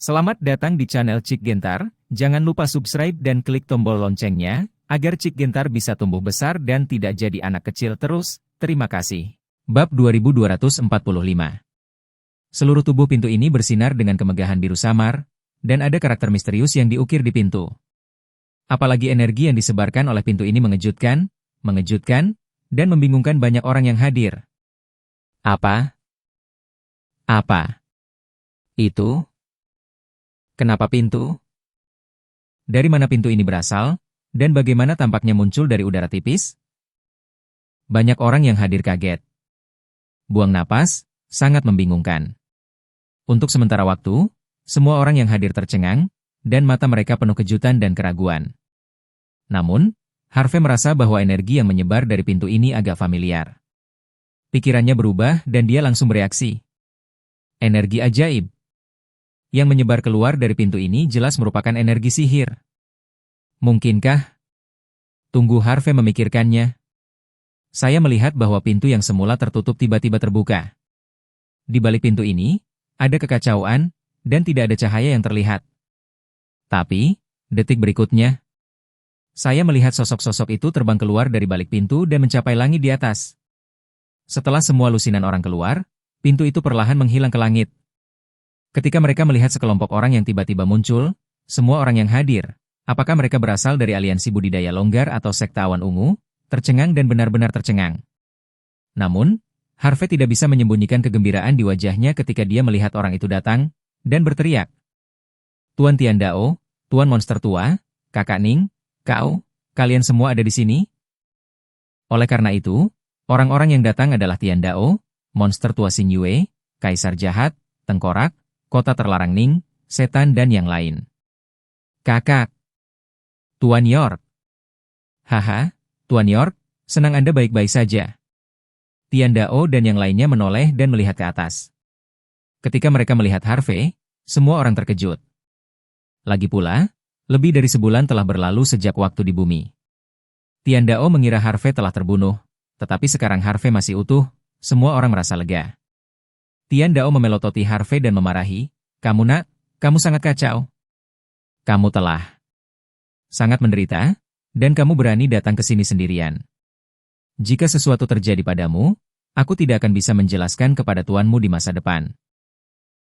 Selamat datang di channel Cik Gentar, jangan lupa subscribe dan klik tombol loncengnya, agar Cik Gentar bisa tumbuh besar dan tidak jadi anak kecil terus, terima kasih. Bab 2245. Seluruh tubuh pintu ini bersinar dengan kemegahan biru samar, dan ada karakter misterius yang diukir di pintu. Apalagi energi yang disebarkan oleh pintu ini mengejutkan, dan membingungkan banyak orang yang hadir. Apa? Itu? Kenapa pintu? Dari mana pintu ini berasal, dan bagaimana tampaknya muncul dari udara tipis? Banyak orang yang hadir kaget. Buang napas, sangat membingungkan. Untuk sementara waktu, semua orang yang hadir tercengang, dan mata mereka penuh kejutan dan keraguan. Namun, Harvey merasa bahwa energi yang menyebar dari pintu ini agak familiar. Pikirannya berubah dan dia langsung bereaksi. Energi ajaib. Yang menyebar keluar dari pintu ini jelas merupakan energi sihir. Mungkinkah? Tunggu Harvey memikirkannya. Saya melihat bahwa pintu yang semula tertutup tiba-tiba terbuka. Di balik pintu ini, ada kekacauan, dan tidak ada cahaya yang terlihat. Tapi, detik berikutnya, saya melihat sosok-sosok itu terbang keluar dari balik pintu dan mencapai langit di atas. Setelah semua lusinan orang keluar, pintu itu perlahan menghilang ke langit. Ketika mereka melihat sekelompok orang yang tiba-tiba muncul, semua orang yang hadir, apakah mereka berasal dari aliansi budidaya longgar atau sekte awan ungu, tercengang dan benar-benar tercengang. Namun, Harvey tidak bisa menyembunyikan kegembiraan di wajahnya ketika dia melihat orang itu datang, dan berteriak. Tuan Tian Dao, Tuan Monster Tua, Kakak Ning, kalian semua ada di sini? Oleh karena itu, orang-orang yang datang adalah Tian Dao, Monster Tua Xin Yue, Kaisar Jahat, Tengkorak, Kota Terlarang Ning, Setan dan yang lain. Kakak. Tuan York. Haha, Tuan York, senang Anda baik-baik saja. Tian Dao dan yang lainnya menoleh dan melihat ke atas. Ketika mereka melihat Harvey, semua orang terkejut. Lagi pula, lebih dari sebulan telah berlalu sejak waktu di bumi. Tian Dao mengira Harvey telah terbunuh, tetapi sekarang Harvey masih utuh, semua orang merasa lega. Tian Dao memelototi Harvey dan memarahi, kamu sangat kacau. Kamu telah sangat menderita, dan kamu berani datang ke sini sendirian. Jika sesuatu terjadi padamu, aku tidak akan bisa menjelaskan kepada tuanmu di masa depan.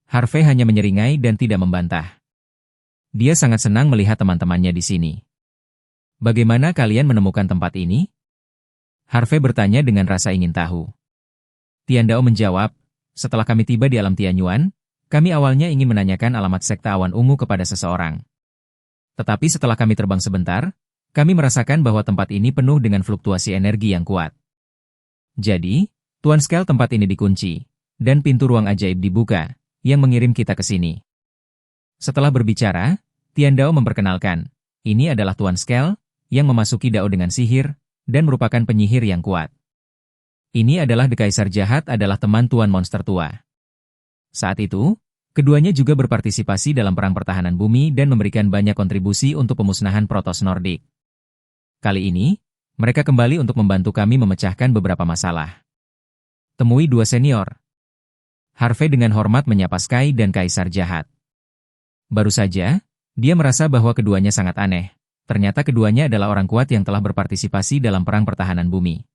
Harvey hanya menyeringai dan tidak membantah. Dia sangat senang melihat teman-temannya di sini. Bagaimana kalian menemukan tempat ini? Harvey bertanya dengan rasa ingin tahu. Tian Dao menjawab, setelah kami tiba di alam Tianyuan, kami awalnya ingin menanyakan alamat sekte awan ungu kepada seseorang. Tetapi setelah kami terbang sebentar, kami merasakan bahwa tempat ini penuh dengan fluktuasi energi yang kuat. Jadi, Tuan Skel tempat ini dikunci, dan pintu ruang ajaib dibuka, yang mengirim kita ke sini. Setelah berbicara, Tian Dao memperkenalkan, ini adalah Tuan Skel, yang memasuki Dao dengan sihir, dan merupakan penyihir yang kuat. Ini adalah The Kaisar Jahat adalah teman Tuan Monster Tua. Saat itu, keduanya juga berpartisipasi dalam perang pertahanan bumi dan memberikan banyak kontribusi untuk pemusnahan Protoss Nordik. Kali ini, mereka kembali untuk membantu kami memecahkan beberapa masalah. Temui dua senior. Harvey dengan hormat menyapa Sky dan Kaisar Jahat. Baru saja, dia merasa bahwa keduanya sangat aneh. Ternyata keduanya adalah orang kuat yang telah berpartisipasi dalam perang pertahanan bumi.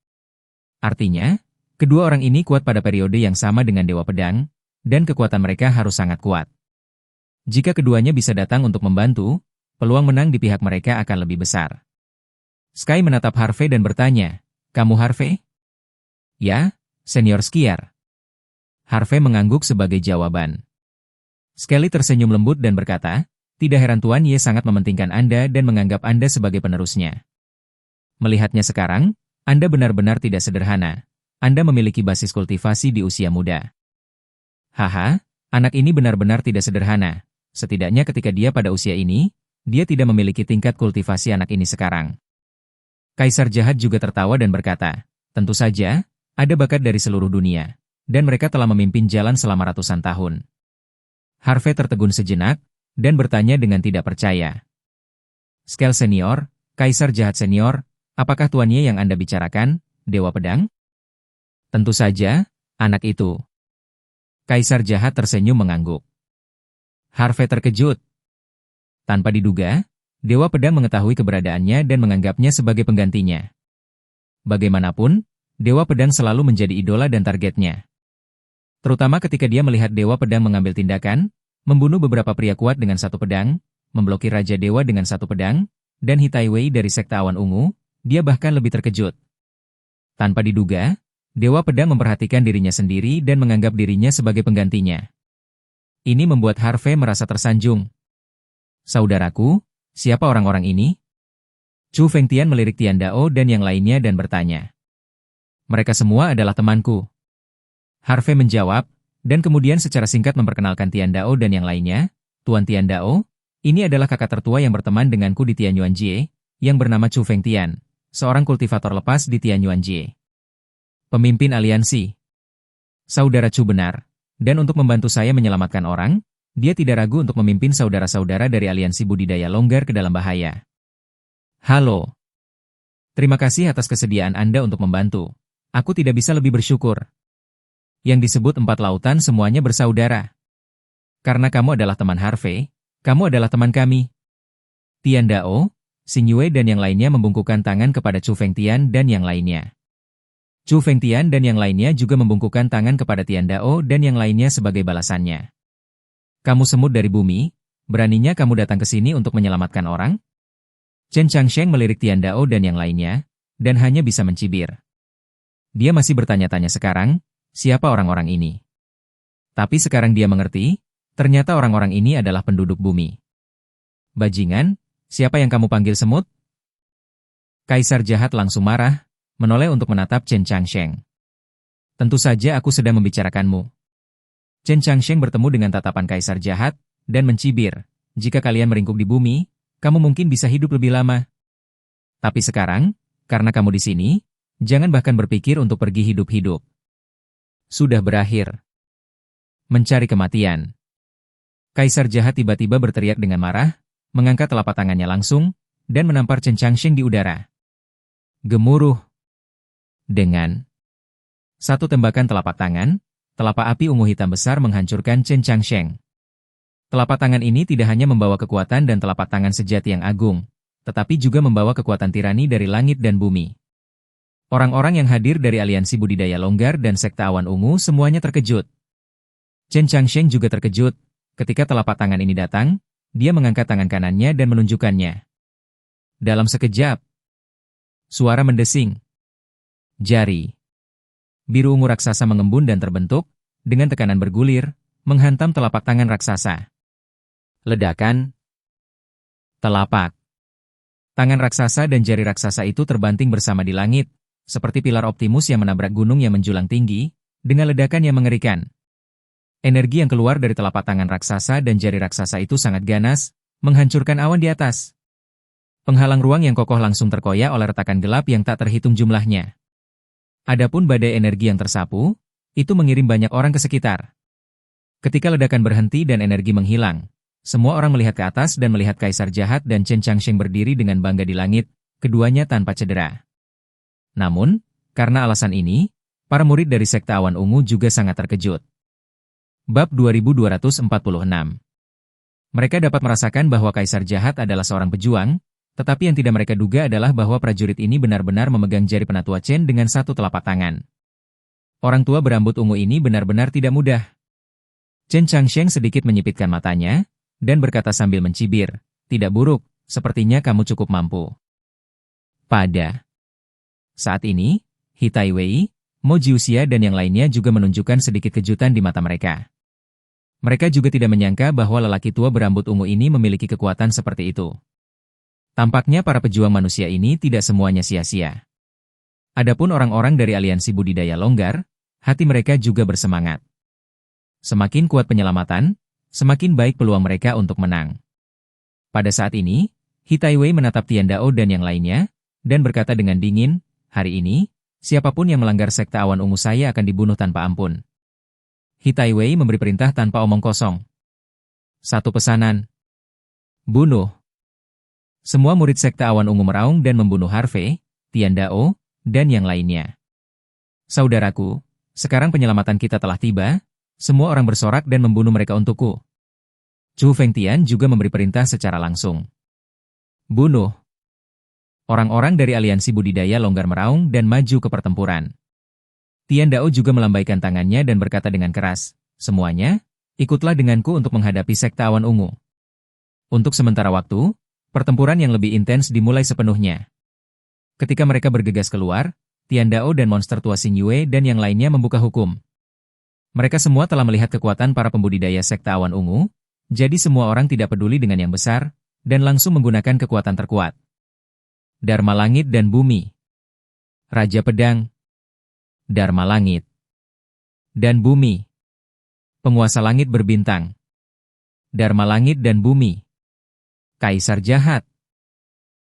Artinya, kedua orang ini kuat pada periode yang sama dengan Dewa Pedang, dan kekuatan mereka harus sangat kuat. Jika keduanya bisa datang untuk membantu, peluang menang di pihak mereka akan lebih besar. Sky menatap Harvey dan bertanya, kamu Harvey? Ya, senior skier. Harvey mengangguk sebagai jawaban. Skelly tersenyum lembut dan berkata, tidak heran Tuan Ye sangat mementingkan Anda dan menganggap Anda sebagai penerusnya. Melihatnya sekarang, Anda benar-benar tidak sederhana. Anda memiliki basis kultivasi di usia muda. Haha, anak ini benar-benar tidak sederhana. Setidaknya ketika dia pada usia ini, dia tidak memiliki tingkat kultivasi anak ini sekarang. Kaisar Jahat juga tertawa dan berkata, tentu saja, ada bakat dari seluruh dunia, dan mereka telah memimpin jalan selama ratusan tahun. Harvey tertegun sejenak, dan bertanya dengan tidak percaya. Skel Senior, Kaisar Jahat Senior, apakah Tuan Ye yang Anda bicarakan, Dewa Pedang? Tentu saja, anak itu. Kaisar Jahat tersenyum mengangguk. Harvey terkejut. Tanpa diduga, Dewa Pedang mengetahui keberadaannya dan menganggapnya sebagai penggantinya. Bagaimanapun, Dewa Pedang selalu menjadi idola dan targetnya. Terutama ketika dia melihat Dewa Pedang mengambil tindakan, membunuh beberapa pria kuat dengan satu pedang, memblokir Raja Dewa dengan satu pedang, dan Hitai Wei dari Sekte Awan Ungu, dia bahkan lebih terkejut. Tanpa diduga, Dewa Pedang memperhatikan dirinya sendiri dan menganggap dirinya sebagai penggantinya. Ini membuat Harvey merasa tersanjung. Saudaraku, siapa orang-orang ini? Chu Fengtian melirik Tian Dao dan yang lainnya dan bertanya. Mereka semua adalah temanku. Harvey menjawab, dan kemudian secara singkat memperkenalkan Tian Dao dan yang lainnya. Tuan Tian Dao, ini adalah kakak tertua yang berteman denganku di Tianyuanjie, yang bernama Chu Fengtian, seorang kultivator lepas di Tianyuanjie. Pemimpin aliansi. Saudara Chu benar, dan untuk membantu saya menyelamatkan orang, dia tidak ragu untuk memimpin saudara-saudara dari aliansi budidaya longgar ke dalam bahaya. Halo. Terima kasih atas kesediaan Anda untuk membantu. Aku tidak bisa lebih bersyukur. Yang disebut 4 lautan semuanya bersaudara. Karena kamu adalah teman Harvey, kamu adalah teman kami. Tian Dao, Xing Yue dan yang lainnya membungkukkan tangan kepada Chu Fengtian dan yang lainnya. Chu Fengtian dan yang lainnya juga membungkukkan tangan kepada Tian Dao dan yang lainnya sebagai balasannya. Kamu semut dari bumi, beraninya kamu datang ke sini untuk menyelamatkan orang? Chen Changsheng melirik Tian Dao dan yang lainnya, dan hanya bisa mencibir. Dia masih bertanya-tanya sekarang, siapa orang-orang ini? Tapi sekarang dia mengerti, ternyata orang-orang ini adalah penduduk bumi. Bajingan, siapa yang kamu panggil semut? Kaisar jahat langsung marah, menoleh untuk menatap Chen Changsheng. Tentu saja aku sedang membicarakanmu. Chen Changsheng bertemu dengan tatapan kaisar jahat, dan mencibir, jika kalian meringkuk di bumi, kamu mungkin bisa hidup lebih lama. Tapi sekarang, karena kamu di sini, jangan bahkan berpikir untuk pergi hidup-hidup. Sudah berakhir. Mencari kematian. Kaisar jahat tiba-tiba berteriak dengan marah, mengangkat telapak tangannya langsung, dan menampar Chen Changsheng di udara. Gemuruh. Dengan satu tembakan telapak tangan, telapak api ungu hitam besar menghancurkan Chen Changsheng. Telapak tangan ini tidak hanya membawa kekuatan dan telapak tangan sejati yang agung, tetapi juga membawa kekuatan tirani dari langit dan bumi. Orang-orang yang hadir dari aliansi budidaya longgar dan Sekte Awan Ungu semuanya terkejut. Chen Changsheng juga terkejut, ketika telapak tangan ini datang, dia mengangkat tangan kanannya dan menunjukkannya. Dalam sekejap, suara mendesing. Jari biru ungu raksasa mengembun dan terbentuk, dengan tekanan bergulir, menghantam telapak tangan raksasa. Ledakan. Telapak tangan raksasa dan jari raksasa itu terbanting bersama di langit, seperti pilar Optimus yang menabrak gunung yang menjulang tinggi, dengan ledakan yang mengerikan. Energi yang keluar dari telapak tangan raksasa dan jari raksasa itu sangat ganas, menghancurkan awan di atas. Penghalang ruang yang kokoh langsung terkoyak oleh retakan gelap yang tak terhitung jumlahnya. Adapun badai energi yang tersapu, itu mengirim banyak orang ke sekitar. Ketika ledakan berhenti dan energi menghilang, semua orang melihat ke atas dan melihat Kaisar Jahat dan Chen Changsheng berdiri dengan bangga di langit, keduanya tanpa cedera. Namun, karena alasan ini, para murid dari Sekte Awan Ungu juga sangat terkejut. Bab 2246. Mereka dapat merasakan bahwa Kaisar Jahat adalah seorang pejuang, tetapi yang tidak mereka duga adalah bahwa prajurit ini benar-benar memegang jari penatua Chen dengan satu telapak tangan. Orang tua berambut ungu ini benar-benar tidak mudah. Chen Changsheng sedikit menyipitkan matanya, dan berkata sambil mencibir, tidak buruk, sepertinya kamu cukup mampu. Pada saat ini, Hitai Wei, Mo Jiuxia dan yang lainnya juga menunjukkan sedikit kejutan di mata mereka. Mereka juga tidak menyangka bahwa lelaki tua berambut ungu ini memiliki kekuatan seperti itu. Tampaknya para pejuang manusia ini tidak semuanya sia-sia. Adapun orang-orang dari aliansi budidaya longgar, hati mereka juga bersemangat. Semakin kuat penyelamatan, semakin baik peluang mereka untuk menang. Pada saat ini, Hitai Wei menatap Tian Dao dan yang lainnya, dan berkata dengan dingin, hari ini, siapapun yang melanggar Sekte Awan Ungu saya akan dibunuh tanpa ampun. Hitai Wei memberi perintah tanpa omong kosong. Satu pesanan. Bunuh. Semua murid Sekte Awan Ungu meraung dan membunuh Harvey, Tian Dao, dan yang lainnya. Saudaraku, sekarang penyelamatan kita telah tiba, semua orang bersorak dan membunuh mereka untukku. Chu Fengtian juga memberi perintah secara langsung. Bunuh. Orang-orang dari aliansi budidaya longgar meraung dan maju ke pertempuran. Tian Dao juga melambaikan tangannya dan berkata dengan keras, "Semuanya, ikutlah denganku untuk menghadapi sekte awan ungu." Untuk sementara waktu, pertempuran yang lebih intens dimulai sepenuhnya. Ketika mereka bergegas keluar, Tian Dao dan monster tua Xing Yue dan yang lainnya membuka hukum. Mereka semua telah melihat kekuatan para pembudidaya sekte awan ungu, jadi semua orang tidak peduli dengan yang besar, dan langsung menggunakan kekuatan terkuat. Dharma Langit dan Bumi. Raja Pedang. Dharma Langit. Dan Bumi. Penguasa Langit Berbintang. Dharma Langit dan Bumi. Kaisar Jahat.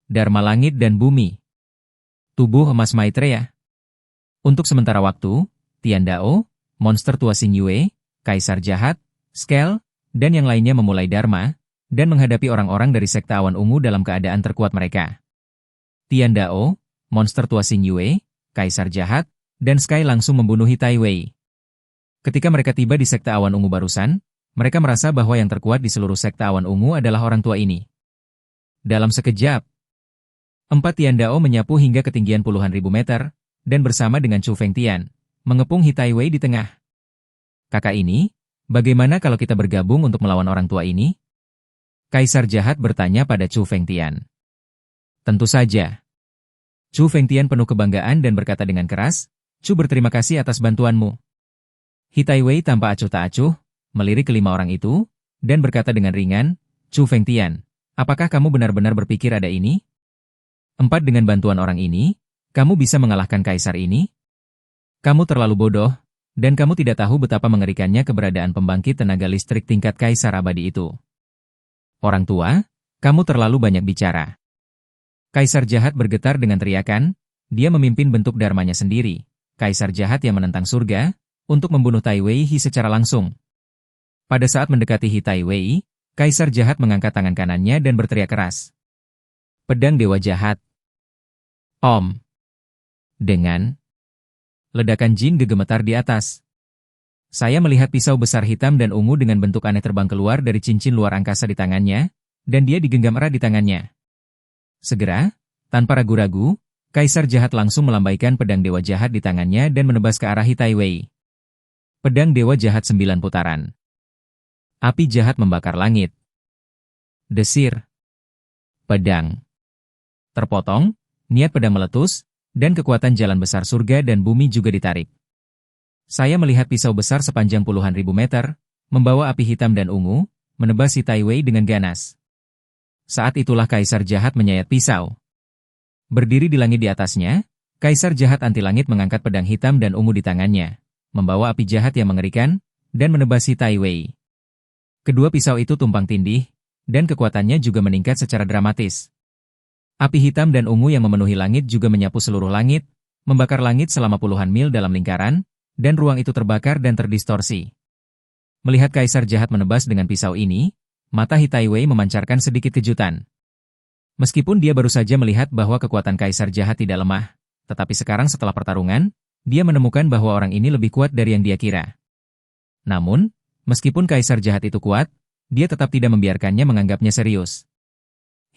Dharma Langit dan Bumi. Tubuh Emas Maitreya. Untuk sementara waktu, Tian Dao, monster tua Xing Yue, Kaisar Jahat, Scale, dan yang lainnya memulai Dharma, dan menghadapi orang-orang dari sekte awan ungu dalam keadaan terkuat mereka. Tian Dao, monster tua Xing Yue, Kaisar Jahat, dan Sky langsung membunuh Tai Wei. Ketika mereka tiba di sekte awan ungu barusan, mereka merasa bahwa yang terkuat di seluruh sekte awan ungu adalah orang tua ini. Dalam sekejap, 4 Tian Dao menyapu hingga ketinggian puluhan ribu meter, dan bersama dengan Chu Fengtian, mengepung Tai Wei di tengah. "Kakak ini, bagaimana kalau kita bergabung untuk melawan orang tua ini?" Kaisar Jahat bertanya pada Chu Fengtian. "Tentu saja." Chu Fengtian penuh kebanggaan dan berkata dengan keras, "Chu berterima kasih atas bantuanmu." Tai Wei tanpa acuh tak acuh, melirik kelima orang itu, dan berkata dengan ringan, "Chu Fengtian, apakah kamu benar-benar berpikir ada ini? 4 dengan bantuan orang ini, kamu bisa mengalahkan kaisar ini? Kamu terlalu bodoh, dan kamu tidak tahu betapa mengerikannya keberadaan pembangkit tenaga listrik tingkat kaisar abadi itu. Orang tua, kamu terlalu banyak bicara." Kaisar Jahat bergetar dengan teriakan, dia memimpin bentuk dharmanya sendiri, Kaisar Jahat yang menentang surga, untuk membunuh Tai Wei secara langsung. Pada saat mendekati Tai Wei, Kaisar Jahat mengangkat tangan kanannya dan berteriak keras. "Pedang Dewa Jahat." Om. Dengan ledakan jin gemetar di atas. Saya melihat pisau besar hitam dan ungu dengan bentuk aneh terbang keluar dari cincin luar angkasa di tangannya, dan dia digenggam erat di tangannya. Segera, tanpa ragu-ragu, Kaisar Jahat langsung melambaikan pedang Dewa Jahat di tangannya dan menebas ke arah Tai Wei. Pedang Dewa Jahat 9 putaran. Api jahat membakar langit. Desir. Pedang terpotong, niat pedang meletus, dan kekuatan jalan besar surga dan bumi juga ditarik. Saya melihat pisau besar sepanjang puluhan ribu meter, membawa api hitam dan ungu, menebas Tai Wei dengan ganas. Saat itulah Kaisar Jahat menyayat pisau. Berdiri di langit di atasnya, Kaisar Jahat anti langit mengangkat pedang hitam dan ungu di tangannya, membawa api jahat yang mengerikan, dan menebas Tai Wei. Kedua pisau itu tumpang tindih, dan kekuatannya juga meningkat secara dramatis. Api hitam dan ungu yang memenuhi langit juga menyapu seluruh langit, membakar langit selama puluhan mil dalam lingkaran, dan ruang itu terbakar dan terdistorsi. Melihat Kaisar Jahat menebas dengan pisau ini, mata Tai Wei memancarkan sedikit kejutan. Meskipun dia baru saja melihat bahwa kekuatan Kaisar Jahat tidak lemah, tetapi sekarang setelah pertarungan, dia menemukan bahwa orang ini lebih kuat dari yang dia kira. Namun, meskipun Kaisar Jahat itu kuat, dia tetap tidak membiarkannya menganggapnya serius.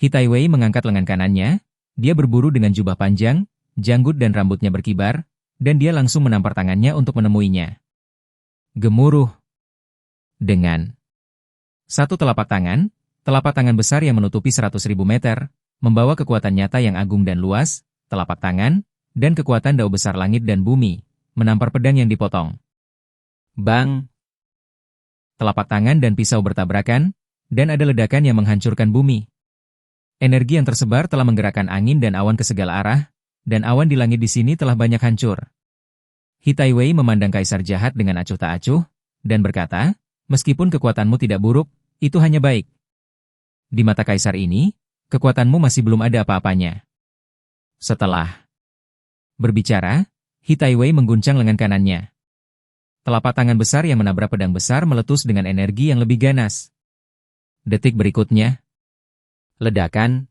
Tai Wei mengangkat lengan kanannya, dia berburu dengan jubah panjang, janggut dan rambutnya berkibar, dan dia langsung menampar tangannya untuk menemuinya. Gemuruh. Dengan satu telapak tangan besar yang menutupi 100.000 meter, membawa kekuatan nyata yang agung dan luas, telapak tangan, dan kekuatan dao besar langit dan bumi, menampar pedang yang dipotong. Bang! Telapak tangan dan pisau bertabrakan, dan ada ledakan yang menghancurkan bumi. Energi yang tersebar telah menggerakkan angin dan awan ke segala arah, dan awan di langit di sini telah banyak hancur. Tai Wei memandang Kaisar Jahat dengan acuh tak acuh, dan berkata, "Meskipun kekuatanmu tidak buruk, itu hanya baik. Di mata Kaisar ini, kekuatanmu masih belum ada apa-apanya." Setelah berbicara, Tai Wei mengguncang lengan kanannya. Telapak tangan besar yang menabrak pedang besar meletus dengan energi yang lebih ganas. Detik berikutnya, ledakan.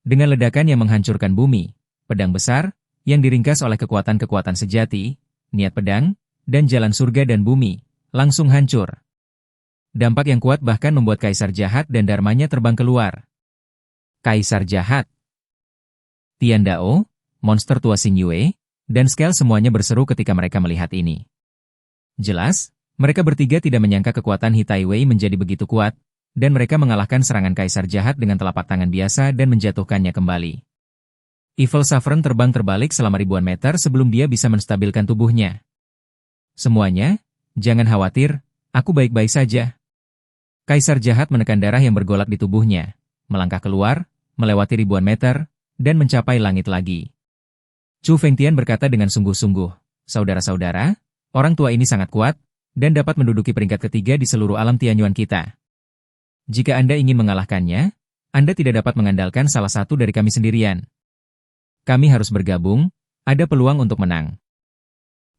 Dengan ledakan yang menghancurkan bumi, pedang besar, yang diringkas oleh kekuatan-kekuatan sejati, niat pedang, dan jalan surga dan bumi, langsung hancur. Dampak yang kuat bahkan membuat Kaisar Jahat dan Dharmanya terbang keluar. Kaisar Jahat, Tian Dao, monster tua Xing Yue, dan Scale semuanya berseru ketika mereka melihat ini. Jelas, mereka bertiga tidak menyangka kekuatan Hitai Wei menjadi begitu kuat, dan mereka mengalahkan serangan Kaisar Jahat dengan telapak tangan biasa dan menjatuhkannya kembali. Evil Sovereign terbang terbalik selama ribuan meter sebelum dia bisa menstabilkan tubuhnya. Semuanya, jangan khawatir, aku baik-baik saja. Kaisar Jahat menekan darah yang bergolak di tubuhnya, melangkah keluar, melewati ribuan meter, dan mencapai langit lagi. Chu Fengtian berkata dengan sungguh-sungguh, saudara-saudara, orang tua ini sangat kuat, dan dapat menduduki peringkat ketiga di seluruh alam Tianyuan kita. Jika Anda ingin mengalahkannya, Anda tidak dapat mengandalkan salah satu dari kami sendirian. Kami harus bergabung, ada peluang untuk menang.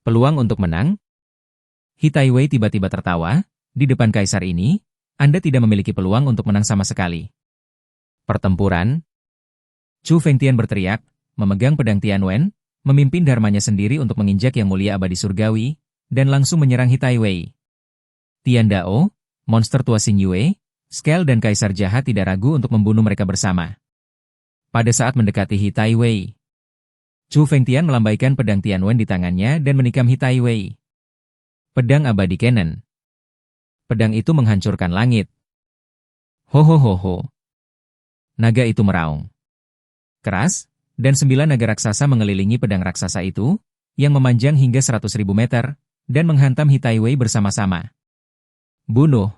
Peluang untuk menang? Hitai Wei tiba-tiba tertawa, di depan Kaisar ini, Anda tidak memiliki peluang untuk menang sama sekali. Pertempuran? Chu Fengtian berteriak, memegang pedang Tianwen, memimpin dharmanya sendiri untuk menginjak yang mulia abadi surgawi, dan langsung menyerang Hitai Wei. Tian Dao, monster tua Xing Yue, Scale dan Kaisar Jahat tidak ragu untuk membunuh mereka bersama. Pada saat mendekati Hitai Wei, Chu Fengtian melambaikan pedang Tianwen di tangannya dan menikam Hitai Wei. Pedang abadi Cannon. Pedang itu menghancurkan langit. Ho ho ho ho. Naga itu meraung keras, dan 9 naga raksasa mengelilingi pedang raksasa itu, yang memanjang hingga 100.000 meter, dan menghantam Hitai Wei bersama-sama. Bunuh!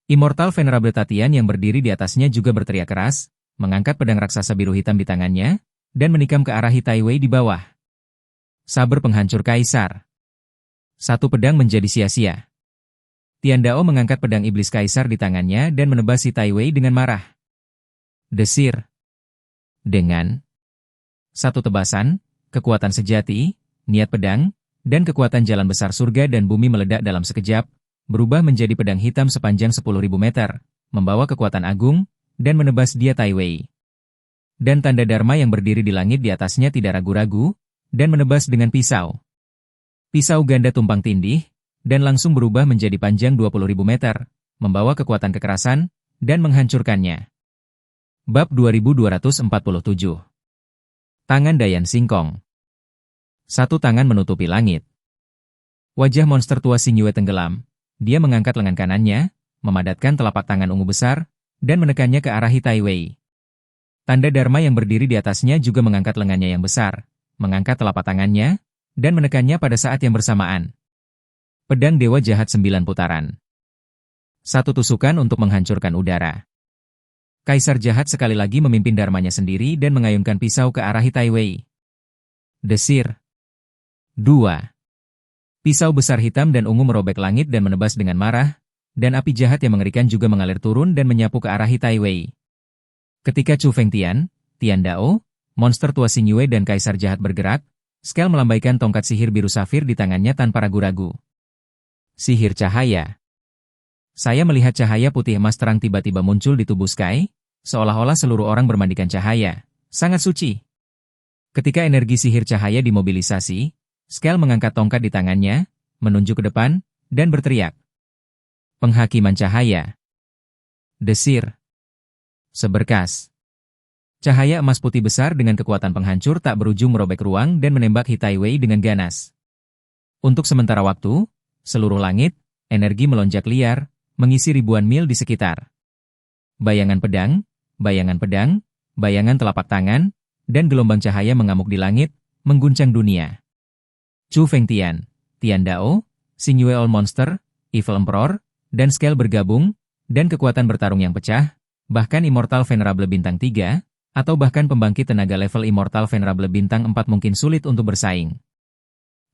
Immortal Venerable Tatian yang berdiri di atasnya juga berteriak keras, mengangkat pedang raksasa biru hitam di tangannya, dan menikam ke arah Hitai Wei di bawah. Saber penghancur Kaisar. Satu pedang menjadi sia-sia. Tian Dao mengangkat pedang iblis Kaisar di tangannya dan menebas Hitai Wei dengan marah. Desir. Dengan satu tebasan, kekuatan sejati, niat pedang, dan kekuatan jalan besar surga dan bumi meledak dalam sekejap, berubah menjadi pedang hitam sepanjang 10.000 meter, membawa kekuatan agung, dan menebas dia Tai Wei. Dan tanda Dharma yang berdiri di langit di atasnya tidak ragu-ragu, dan menebas dengan pisau. Pisau ganda tumpang tindih, dan langsung berubah menjadi panjang 20.000 meter, membawa kekuatan kekerasan, dan menghancurkannya. Bab 2247. Tangan Dayan Singkong. Satu tangan menutupi langit. Wajah monster tua Xing Yue tenggelam. Dia mengangkat lengan kanannya, memadatkan telapak tangan ungu besar, dan menekannya ke arah Hitai Wei. Tanda Dharma yang berdiri di atasnya juga mengangkat lengannya yang besar, mengangkat telapak tangannya, dan menekannya pada saat yang bersamaan. Pedang Dewa Jahat 9 putaran. Satu tusukan untuk menghancurkan udara. Kaisar Jahat sekali lagi memimpin dharmanya sendiri dan mengayunkan pisau ke arah Hitai Wei. Desir. 2. Pisau besar hitam dan ungu merobek langit dan menebas dengan marah, dan api jahat yang mengerikan juga mengalir turun dan menyapu ke arah Hitai Wei. Ketika Chu Fengtian, Tian Dao, monster tua Xing Yue dan Kaisar Jahat bergerak, Scale melambaikan tongkat sihir biru safir di tangannya tanpa ragu-ragu. Sihir cahaya. Saya melihat cahaya putih emas terang tiba-tiba muncul di tubuh Sky, seolah-olah seluruh orang bermandikan cahaya, sangat suci. Ketika energi sihir cahaya dimobilisasi, Scale mengangkat tongkat di tangannya, menunjuk ke depan, dan berteriak. Penghakiman cahaya. Desir. Seberkas. Cahaya emas putih besar dengan kekuatan penghancur tak berujung merobek ruang dan menembak Hitai Wei dengan ganas. Untuk sementara waktu, seluruh langit, energi melonjak liar, mengisi ribuan mil di sekitar. Bayangan pedang, bayangan telapak tangan, dan gelombang cahaya mengamuk di langit, mengguncang dunia. Chu Fengtian, Tian Dao, Xing Yue All Monster, Evil Emperor, dan Scale bergabung, dan kekuatan bertarung yang pecah, bahkan Immortal Venerable Bintang 3, atau bahkan pembangkit tenaga level Immortal Venerable Bintang 4 mungkin sulit untuk bersaing.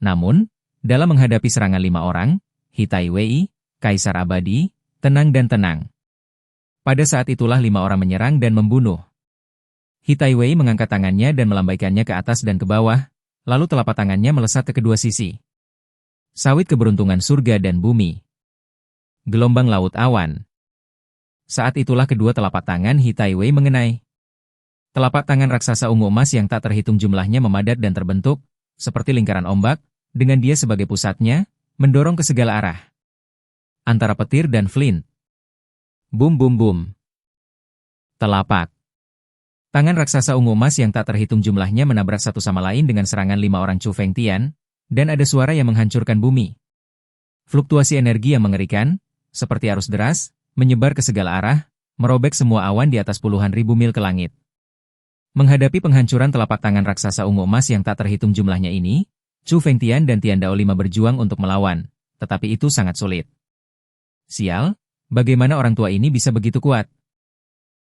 Namun, dalam menghadapi serangan 5 orang, Hitai Wei, Kaisar Abadi, tenang dan tenang. Pada saat itulah 5 orang menyerang dan membunuh. Hitai Wei mengangkat tangannya dan melambaikannya ke atas dan ke bawah, lalu telapak tangannya melesat ke kedua sisi. Sawit keberuntungan surga dan bumi. Gelombang laut awan. Saat itulah kedua telapak tangan Hitai Wei mengenai. Telapak tangan raksasa ungu emas yang tak terhitung jumlahnya memadat dan terbentuk, seperti lingkaran ombak, dengan dia sebagai pusatnya, mendorong ke segala arah. antara petir dan flint. Bum bum bum. Telapak tangan raksasa ungu emas yang tak terhitung jumlahnya menabrak satu sama lain dengan serangan 5 orang Chu Fengtian, dan ada suara yang menghancurkan bumi. Fluktuasi energi yang mengerikan, seperti arus deras, menyebar ke segala arah, merobek semua awan di atas puluhan ribu mil ke langit. Menghadapi penghancuran telapak tangan raksasa ungu emas yang tak terhitung jumlahnya ini, Chu Fengtian dan Tian Dao 5 berjuang untuk melawan, tetapi itu sangat sulit. Sial, bagaimana orang tua ini bisa begitu kuat?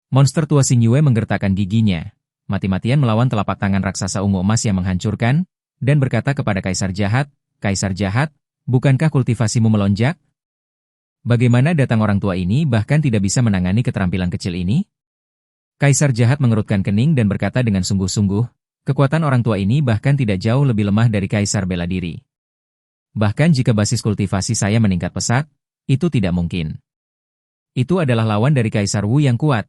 Monster tua Xing Yue menggertakkan giginya, mati-matian melawan telapak tangan raksasa ungu emas yang menghancurkan, dan berkata kepada Kaisar Jahat, bukankah kultivasimu melonjak? Bagaimana datang orang tua ini bahkan tidak bisa menangani keterampilan kecil ini? Kaisar Jahat mengerutkan kening dan berkata dengan sungguh-sungguh, kekuatan orang tua ini bahkan tidak jauh lebih lemah dari Kaisar bela diri. Bahkan jika basis kultivasi saya meningkat pesat, itu tidak mungkin. Itu adalah lawan dari Kaisar Wu yang kuat.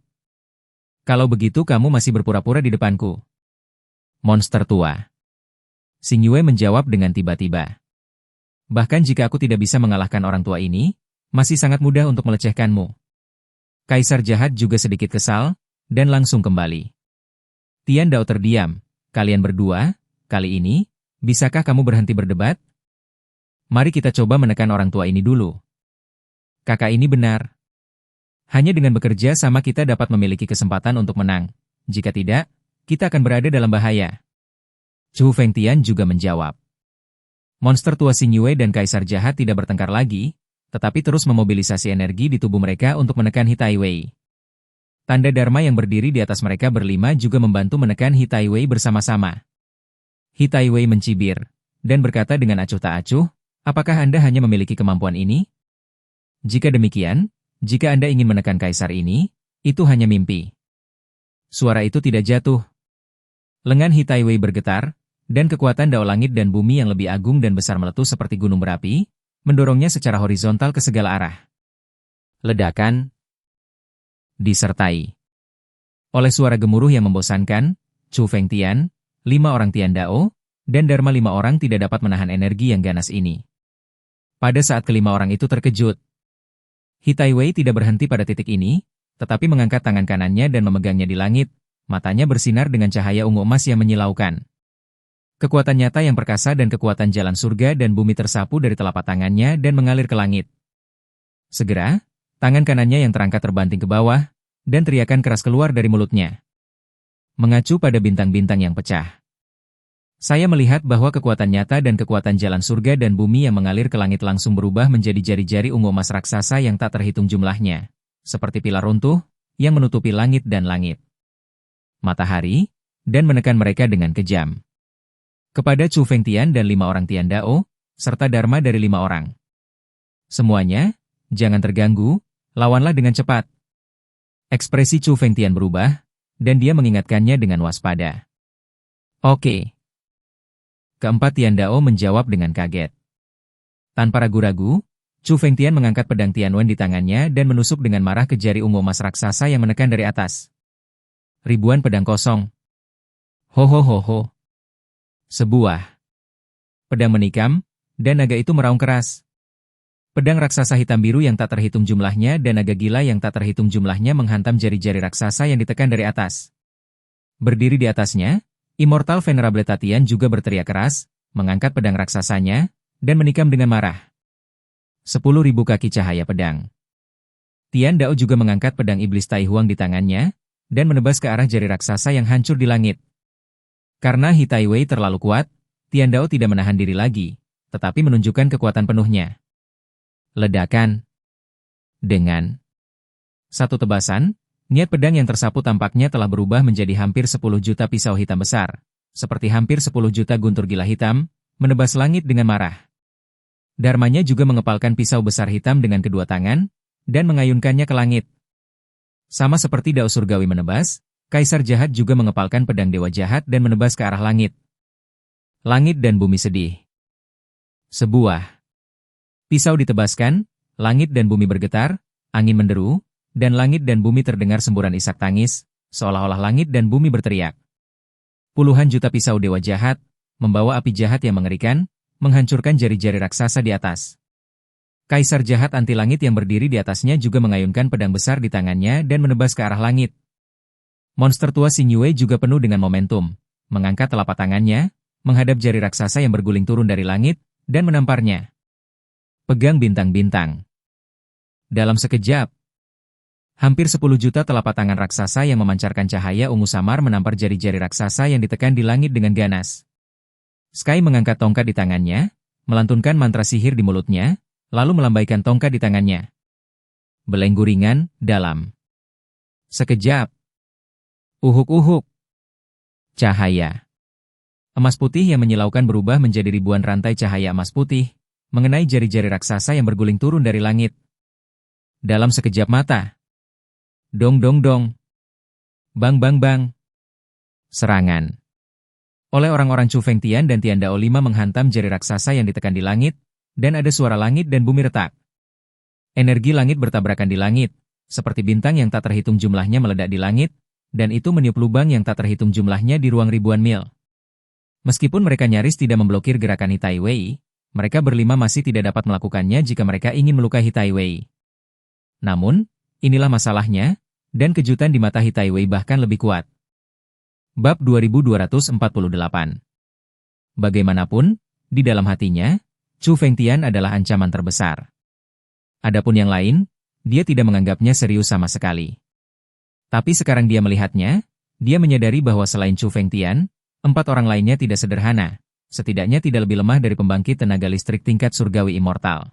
Kalau begitu kamu masih berpura-pura di depanku. Monster tua. Xing Yue menjawab dengan tiba-tiba. Bahkan jika aku tidak bisa mengalahkan orang tua ini, masih sangat mudah untuk melecehkanmu. Kaisar Jahat juga sedikit kesal, dan langsung kembali. Tian Dao terdiam. Kalian berdua, kali ini, bisakah kamu berhenti berdebat? Mari kita coba menekan orang tua ini dulu. Kakak ini benar. Hanya dengan bekerja sama kita dapat memiliki kesempatan untuk menang. Jika tidak, kita akan berada dalam bahaya. Chu Fengtian juga menjawab. Monster tua Xing Yue dan Kaisar Jahat tidak bertengkar lagi, tetapi terus memobilisasi energi di tubuh mereka untuk menekan Hitai Wei. Tanda Dharma yang berdiri di atas mereka berlima juga membantu menekan Hitai Wei bersama-sama. Hitai Wei mencibir, dan berkata dengan acuh tak acuh, apakah Anda hanya memiliki kemampuan ini? Jika demikian, jika Anda ingin menekan Kaisar ini, itu hanya mimpi. Suara itu tidak jatuh. Lengan Hitai Wei bergetar, dan kekuatan Dao Langit dan Bumi yang lebih agung dan besar meletus seperti gunung berapi, mendorongnya secara horizontal ke segala arah. Ledakan disertai oleh suara gemuruh yang membosankan, Chu Fengtian, 5 orang Tian Dao, dan Dharma 5 orang tidak dapat menahan energi yang ganas ini. Pada saat kelima orang itu terkejut, Hitai Wei tidak berhenti pada titik ini, tetapi mengangkat tangan kanannya dan memegangnya di langit, matanya bersinar dengan cahaya ungu emas yang menyilaukan. Kekuatan nyata yang perkasa dan kekuatan jalan surga dan bumi tersapu dari telapak tangannya dan mengalir ke langit. Segera, tangan kanannya yang terangkat terbanting ke bawah, dan teriakan keras keluar dari mulutnya. Mengacu pada bintang-bintang yang pecah. Saya melihat bahwa kekuatan nyata dan kekuatan jalan surga dan bumi yang mengalir ke langit langsung berubah menjadi jari-jari ungu emas raksasa yang tak terhitung jumlahnya, seperti pilar runtuh, yang menutupi langit dan langit. Matahari, dan menekan mereka dengan kejam. Kepada Chu Fengtian dan 5 orang Tian Dao, serta Dharma dari 5 orang. Semuanya, jangan terganggu, lawanlah dengan cepat. Ekspresi Chu Fengtian berubah, dan dia mengingatkannya dengan waspada. Oke. Keempat Tian Dao menjawab dengan kaget. Tanpa ragu-ragu, Chu Fengtian mengangkat pedang Tianwen di tangannya dan menusuk dengan marah ke jari ungu emas raksasa yang menekan dari atas. Ribuan pedang kosong. Ho ho ho ho. Sebuah pedang menikam, dan naga itu meraung keras. Pedang raksasa hitam biru yang tak terhitung jumlahnya dan naga gila yang tak terhitung jumlahnya menghantam jari-jari raksasa yang ditekan dari atas. Berdiri di atasnya, Immortal Venerable Tatian juga berteriak keras, mengangkat pedang raksasanya, dan menikam dengan marah. 10.000 kaki cahaya pedang. Tian Dao juga mengangkat pedang iblis Tai Huang di tangannya, dan menebas ke arah jari raksasa yang hancur di langit. Karena Hitai Wei terlalu kuat, Tian Dao tidak menahan diri lagi, tetapi menunjukkan kekuatan penuhnya. Ledakan. Dengan satu tebasan, niat pedang yang tersapu tampaknya telah berubah menjadi hampir 10 juta pisau hitam besar, seperti hampir 10 juta guntur gila hitam, menebas langit dengan marah. Dharmanya juga mengepalkan pisau besar hitam dengan kedua tangan, dan mengayunkannya ke langit. Sama seperti Dao Surgawi menebas, Kaisar Jahat juga mengepalkan pedang Dewa Jahat dan menebas ke arah langit. Langit dan bumi sedih. Sebuah pisau ditebaskan, langit dan bumi bergetar, angin menderu, dan langit dan bumi terdengar semburan isak tangis, seolah-olah langit dan bumi berteriak. Puluhan juta pisau Dewa Jahat, membawa api jahat yang mengerikan, menghancurkan jari-jari raksasa di atas. Kaisar jahat anti langit yang berdiri di atasnya juga mengayunkan pedang besar di tangannya dan menebas ke arah langit. Monster tua Xing Yue juga penuh dengan momentum, mengangkat telapak tangannya, menghadap jari raksasa yang berguling turun dari langit, dan menamparnya. Pegang bintang-bintang. Dalam sekejap, hampir 10 juta telapak tangan raksasa yang memancarkan cahaya ungu samar menampar jari-jari raksasa yang ditekan di langit dengan ganas. Sky mengangkat tongkat di tangannya, melantunkan mantra sihir di mulutnya, lalu melambaikan tongkat di tangannya. Belenggu ringan, dalam. Sekejap. Uhuk-uhuk. Cahaya. Emas putih yang menyilaukan berubah menjadi ribuan rantai cahaya emas putih, mengenai jari-jari raksasa yang berguling turun dari langit. Dalam sekejap mata. Dong dong dong. Bang bang bang. Serangan. Oleh orang-orang Chu Fengtian dan Tian Dao 5 menghantam jari raksasa yang ditekan di langit, dan ada suara langit dan bumi retak. Energi langit bertabrakan di langit, seperti bintang yang tak terhitung jumlahnya meledak di langit, dan itu meniup lubang yang tak terhitung jumlahnya di ruang ribuan mil. Meskipun mereka nyaris tidak memblokir gerakan Hitai Wei, mereka berlima masih tidak dapat melakukannya jika mereka ingin melukai Hitai Wei. Namun, inilah masalahnya, dan kejutan di mata Hitai Wei bahkan lebih kuat. Bab 2248. Bagaimanapun, di dalam hatinya, Chu Fengtian adalah ancaman terbesar. Adapun yang lain, dia tidak menganggapnya serius sama sekali. Tapi sekarang dia melihatnya, dia menyadari bahwa selain Chu Fengtian, 4 orang lainnya tidak sederhana, setidaknya tidak lebih lemah dari pembangkit tenaga listrik tingkat surgawi immortal.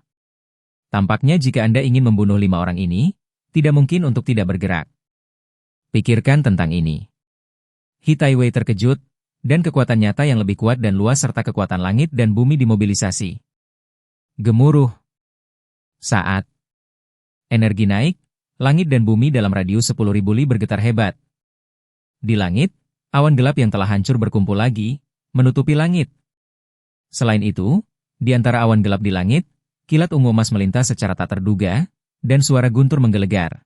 Tampaknya jika Anda ingin membunuh 5 orang ini, tidak mungkin untuk tidak bergerak. Pikirkan tentang ini. Hitai Wei terkejut, dan kekuatan nyata yang lebih kuat dan luas serta kekuatan langit dan bumi dimobilisasi. Gemuruh. Saat energi naik, langit dan bumi dalam radius 10.000 li bergetar hebat. Di langit, awan gelap yang telah hancur berkumpul lagi, menutupi langit. Selain itu, di antara awan gelap di langit, kilat ungu emas melintas secara tak terduga, dan suara guntur menggelegar.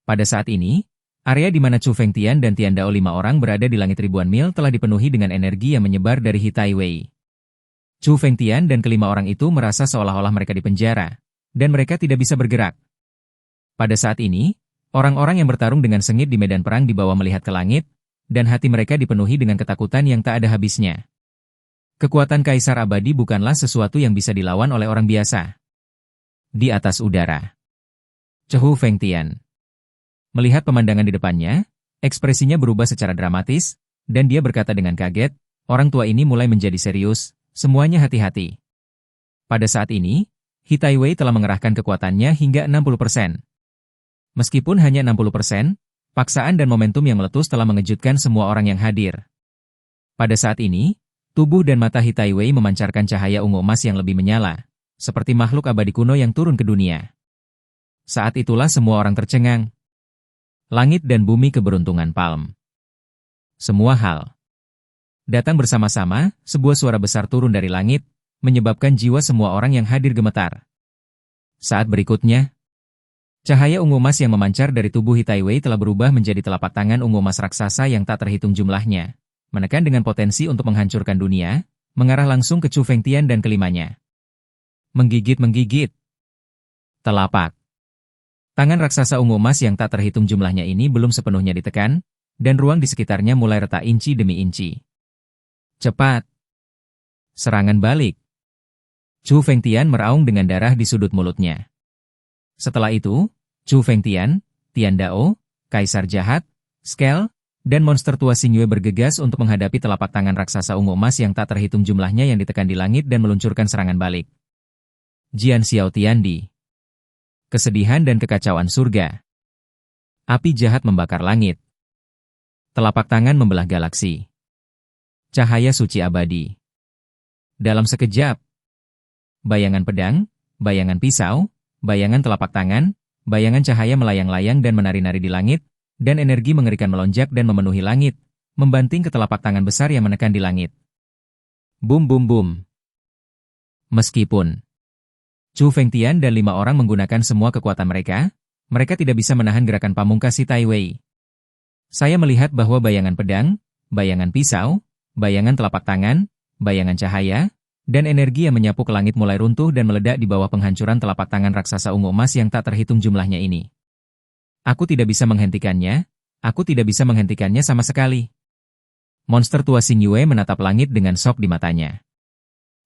Pada saat ini, area di mana Chu Fengtian dan Tian Dao 5 orang berada di langit ribuan mil telah dipenuhi dengan energi yang menyebar dari Hitai Wei. Chu Fengtian dan kelima orang itu merasa seolah-olah mereka dipenjara, dan mereka tidak bisa bergerak. Pada saat ini, orang-orang yang bertarung dengan sengit di medan perang di bawah melihat ke langit, dan hati mereka dipenuhi dengan ketakutan yang tak ada habisnya. Kekuatan Kaisar Abadi bukanlah sesuatu yang bisa dilawan oleh orang biasa. Di atas udara. Chu Fengtian melihat pemandangan di depannya, ekspresinya berubah secara dramatis, dan dia berkata dengan kaget, orang tua ini mulai menjadi serius. Semuanya hati-hati. Pada saat ini, Hitai Wei telah mengerahkan kekuatannya hingga 60%. Meskipun hanya 60%, paksaan dan momentum yang meletus telah mengejutkan semua orang yang hadir. Pada saat ini, tubuh dan mata Hitai Wei memancarkan cahaya ungu emas yang lebih menyala, seperti makhluk abadi kuno yang turun ke dunia. Saat itulah semua orang tercengang. Langit dan bumi keberuntungan Palm. Semua hal datang bersama-sama, sebuah suara besar turun dari langit, menyebabkan jiwa semua orang yang hadir gemetar. Saat berikutnya, cahaya ungu emas yang memancar dari tubuh Hitai Wei telah berubah menjadi telapak tangan ungu emas raksasa yang tak terhitung jumlahnya, menekan dengan potensi untuk menghancurkan dunia, mengarah langsung ke Chu Fengtian dan kelimanya. Menggigit-menggigit. Telapak tangan raksasa ungu emas yang tak terhitung jumlahnya ini belum sepenuhnya ditekan, dan ruang di sekitarnya mulai retak inci demi inci. Cepat. Serangan balik. Chu Fengtian meraung dengan darah di sudut mulutnya. Setelah itu, Chu Fengtian, Tian Dao, Kaisar Jahat, Skel, dan monster tua Xing Yue bergegas untuk menghadapi telapak tangan raksasa ungu emas yang tak terhitung jumlahnya yang ditekan di langit dan meluncurkan serangan balik. Jian Xiao Tiandi. Kesedihan dan kekacauan surga. Api jahat membakar langit. Telapak tangan membelah galaksi. Cahaya suci abadi. Dalam sekejap, bayangan pedang, bayangan pisau, bayangan telapak tangan, bayangan cahaya melayang-layang dan menari-nari di langit, dan energi mengerikan melonjak dan memenuhi langit, membanting ke telapak tangan besar yang menekan di langit. Bum bum bum. Meskipun Chu Fengtian dan 5 orang menggunakan semua kekuatan mereka tidak bisa menahan gerakan pamungkas Hitai Wei. Saya melihat bahwa bayangan pedang, bayangan pisau, bayangan telapak tangan, bayangan cahaya, dan energi yang menyapu ke langit mulai runtuh dan meledak di bawah penghancuran telapak tangan raksasa ungu emas yang tak terhitung jumlahnya ini. Aku tidak bisa menghentikannya, sama sekali. Monster tua Xing Yue menatap langit dengan shock di matanya.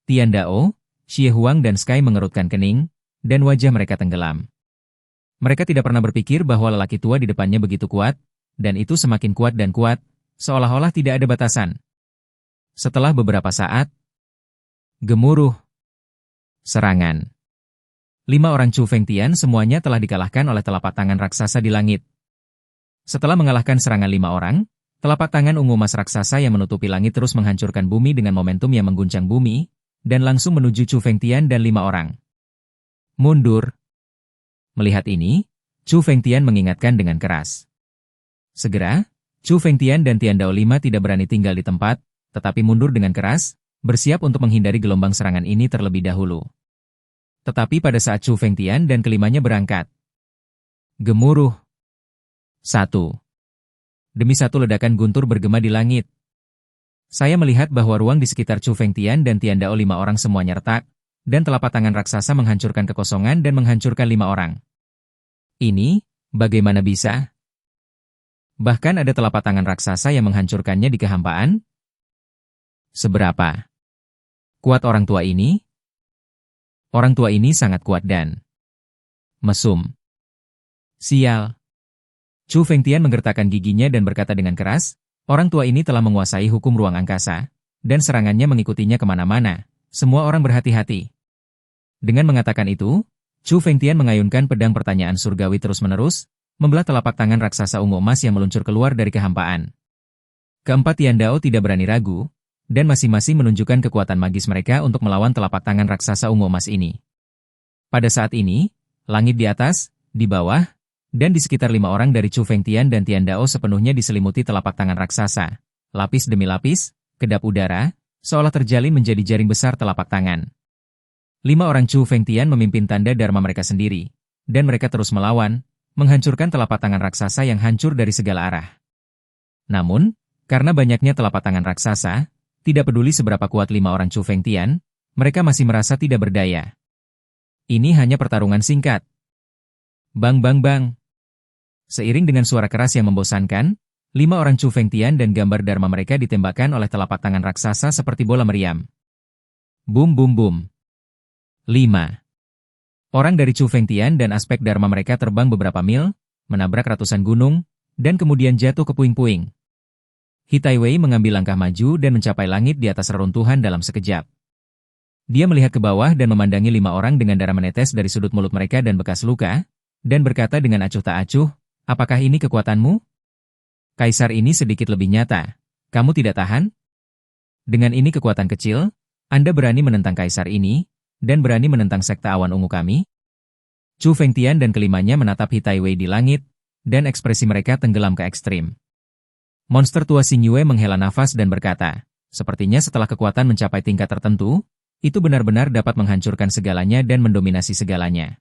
Tian Dao, Xie Huang dan Sky mengerutkan kening, dan wajah mereka tenggelam. Mereka tidak pernah berpikir bahwa lelaki tua di depannya begitu kuat, dan itu semakin kuat dan kuat, seolah-olah tidak ada batasan. Setelah beberapa saat, gemuruh, serangan. 5 orang Chu Fengtian semuanya telah dikalahkan oleh telapak tangan raksasa di langit. Setelah mengalahkan serangan 5 orang, telapak tangan ungu emas raksasa yang menutupi langit terus menghancurkan bumi dengan momentum yang mengguncang bumi, dan langsung menuju Chu Fengtian dan 5 orang. Mundur. Melihat ini, Chu Fengtian mengingatkan dengan keras. Segera, Chu Fengtian dan Tian Dao 5 tidak berani tinggal di tempat, tetapi mundur dengan keras, bersiap untuk menghindari gelombang serangan ini terlebih dahulu. Tetapi pada saat Chu Fengtian dan kelimanya berangkat, gemuruh. 1. Demi satu ledakan guntur bergema di langit. Saya melihat bahwa ruang di sekitar Chu Fengtian dan Tian Dao 5 orang semuanya retak, dan telapak tangan raksasa menghancurkan kekosongan dan menghancurkan 5 orang. Ini, bagaimana bisa? Bahkan ada telapak tangan raksasa yang menghancurkannya di kehampaan? Seberapa kuat orang tua ini? Orang tua ini sangat kuat dan mesum. Sial. Chu Fengtian menggertakkan giginya dan berkata dengan keras, orang tua ini telah menguasai hukum ruang angkasa, dan serangannya mengikutinya kemana-mana. Semua orang berhati-hati. Dengan mengatakan itu, Chu Fengtian mengayunkan pedang pertanyaan surgawi terus-menerus, membelah telapak tangan raksasa ungu emas yang meluncur keluar dari kehampaan. Keempat Tian Dao tidak berani ragu, dan masing-masing menunjukkan kekuatan magis mereka untuk melawan telapak tangan raksasa ungu emas ini. Pada saat ini, langit di atas, di bawah, dan di sekitar 5 orang dari Chu Fengtian dan Tian Dao sepenuhnya diselimuti telapak tangan raksasa. Lapis demi lapis, kedap udara, seolah terjalin menjadi jaring besar telapak tangan. 5 orang Chu Fengtian memimpin tanda dharma mereka sendiri, dan mereka terus melawan, menghancurkan telapak tangan raksasa yang hancur dari segala arah. Namun, karena banyaknya telapak tangan raksasa, tidak peduli seberapa kuat 5 orang Chu Fengtian, mereka masih merasa tidak berdaya. Ini hanya pertarungan singkat. Bang bang bang. Seiring dengan suara keras yang membosankan, 5 orang Chu Fengtian dan gambar dharma mereka ditembakkan oleh telapak tangan raksasa seperti bola meriam. Bum bum bum. 5 orang dari Chu Fengtian dan aspek dharma mereka terbang beberapa mil, menabrak ratusan gunung, dan kemudian jatuh ke puing-puing. Hitai Wei mengambil langkah maju dan mencapai langit di atas reruntuhan dalam sekejap. Dia melihat ke bawah dan memandangi 5 orang dengan darah menetes dari sudut mulut mereka dan bekas luka, dan berkata dengan acuh tak acuh, apakah ini kekuatanmu? Kaisar ini sedikit lebih nyata. Kamu tidak tahan? Dengan ini kekuatan kecil, Anda berani menentang kaisar ini, dan berani menentang sekte awan ungu kami? Chu Fengtian dan kelimanya menatap Hitai Wei di langit, dan ekspresi mereka tenggelam ke ekstrim. Monster tua Xing Yue menghela nafas dan berkata, sepertinya setelah kekuatan mencapai tingkat tertentu, itu benar-benar dapat menghancurkan segalanya dan mendominasi segalanya.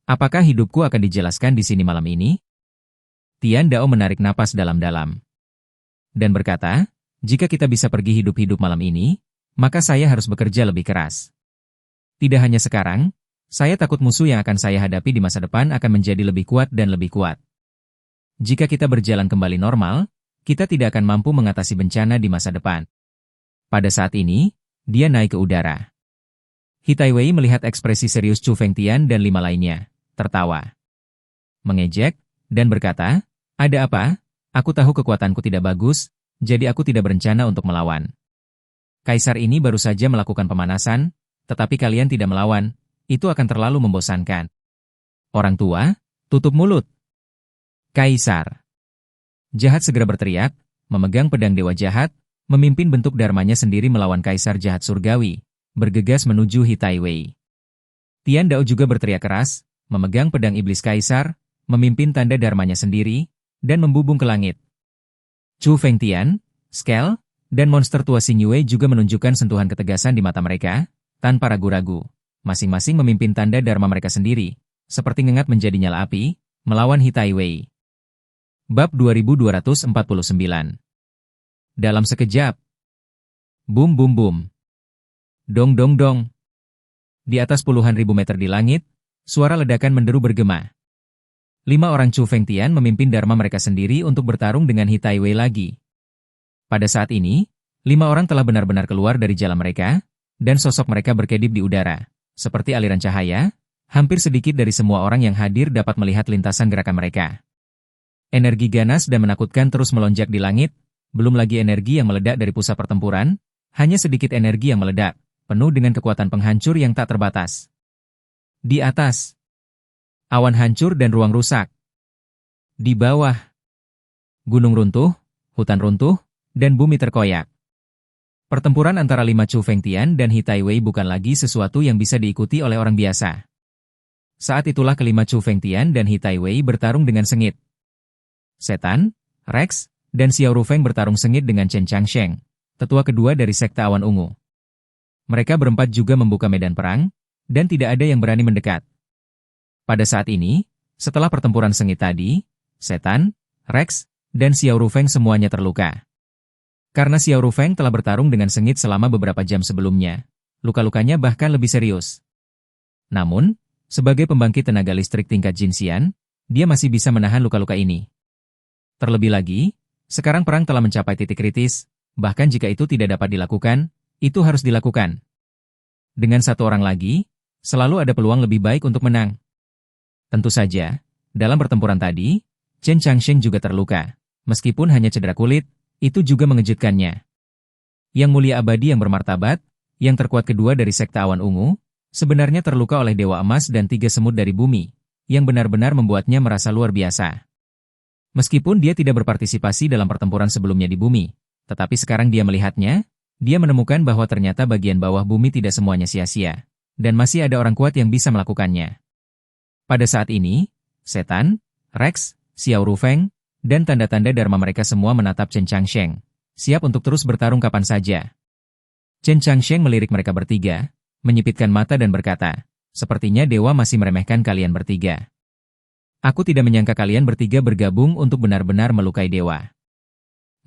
Apakah hidupku akan dijelaskan di sini malam ini? Tian Dao menarik napas dalam-dalam. Dan berkata, jika kita bisa pergi hidup-hidup malam ini, maka saya harus bekerja lebih keras. Tidak hanya sekarang, saya takut musuh yang akan saya hadapi di masa depan akan menjadi lebih kuat dan lebih kuat. Jika kita berjalan kembali normal, kita tidak akan mampu mengatasi bencana di masa depan. Pada saat ini, dia naik ke udara. Hitai Wei melihat ekspresi serius Chu Fengtian dan 5 lainnya, tertawa, mengejek, dan berkata, ada apa? Aku tahu kekuatanku tidak bagus, jadi aku tidak berencana untuk melawan. Kaisar ini baru saja melakukan pemanasan, tetapi kalian tidak melawan, itu akan terlalu membosankan. Orang tua, tutup mulut. Kaisar jahat segera berteriak, memegang pedang dewa jahat, memimpin bentuk dharmanya sendiri melawan kaisar jahat surgawi, bergegas menuju Hitai Wei. Tian Dao juga berteriak keras, memegang pedang iblis kaisar, memimpin tanda dharmanya sendiri, dan membubung ke langit. Chu Fengtian, Skel, dan monster tua Xing Yue juga menunjukkan sentuhan ketegasan di mata mereka, tanpa ragu-ragu. Masing-masing memimpin tanda dharma mereka sendiri, seperti ngengat menjadi nyala api, melawan Hitai Wei. Bab 2249. Dalam sekejap. Bum bum bum. Dong dong dong. Di atas puluhan ribu meter di langit, suara ledakan menderu bergema. 5 orang Chu Fengtian memimpin dharma mereka sendiri untuk bertarung dengan He Taiwei lagi. Pada saat ini, 5 orang telah benar-benar keluar dari jalan mereka, dan sosok mereka berkedip di udara. Seperti aliran cahaya, hampir sedikit dari semua orang yang hadir dapat melihat lintasan gerakan mereka. Energi ganas dan menakutkan terus melonjak di langit, belum lagi energi yang meledak dari pusat pertempuran, hanya sedikit energi yang meledak, penuh dengan kekuatan penghancur yang tak terbatas. Di atas, awan hancur dan ruang rusak. Di bawah, gunung runtuh, hutan runtuh, dan bumi terkoyak. Pertempuran antara 5 Chu Fengtian dan He Taiwei bukan lagi sesuatu yang bisa diikuti oleh orang biasa. Saat itulah kelima Chu Fengtian dan He Taiwei bertarung dengan sengit. Setan, Rex, dan Xiao Rufeng bertarung sengit dengan Chen Changsheng, tetua kedua dari Sekte Awan Ungu. Mereka berempat juga membuka medan perang, dan tidak ada yang berani mendekat. Pada saat ini, setelah pertempuran sengit tadi, Setan, Rex, dan Xiao Rufeng semuanya terluka. Karena Xiao Rufeng telah bertarung dengan sengit selama beberapa jam sebelumnya, luka-lukanya bahkan lebih serius. Namun, sebagai pembangkit tenaga listrik tingkat Jinxian, dia masih bisa menahan luka-luka ini. Terlebih lagi, sekarang perang telah mencapai titik kritis, bahkan jika itu tidak dapat dilakukan, itu harus dilakukan. Dengan satu orang lagi, selalu ada peluang lebih baik untuk menang. Tentu saja, dalam pertempuran tadi, Chen Changsheng juga terluka. Meskipun hanya cedera kulit, itu juga mengejutkannya. Yang Mulia Abadi yang bermartabat, yang terkuat kedua dari Sekte Awan Ungu, sebenarnya terluka oleh Dewa Emas dan 3 semut dari bumi, yang benar-benar membuatnya merasa luar biasa. Meskipun dia tidak berpartisipasi dalam pertempuran sebelumnya di bumi, tetapi sekarang dia melihatnya, dia menemukan bahwa ternyata bagian bawah bumi tidak semuanya sia-sia, dan masih ada orang kuat yang bisa melakukannya. Pada saat ini, Setan, Rex, Xiao Rufeng, dan tanda-tanda dharma mereka semua menatap Chen Changsheng, siap untuk terus bertarung kapan saja. Chen Changsheng melirik mereka bertiga, menyipitkan mata dan berkata, "Sepertinya dewa masih meremehkan kalian bertiga. Aku tidak menyangka kalian bertiga bergabung untuk benar-benar melukai dewa.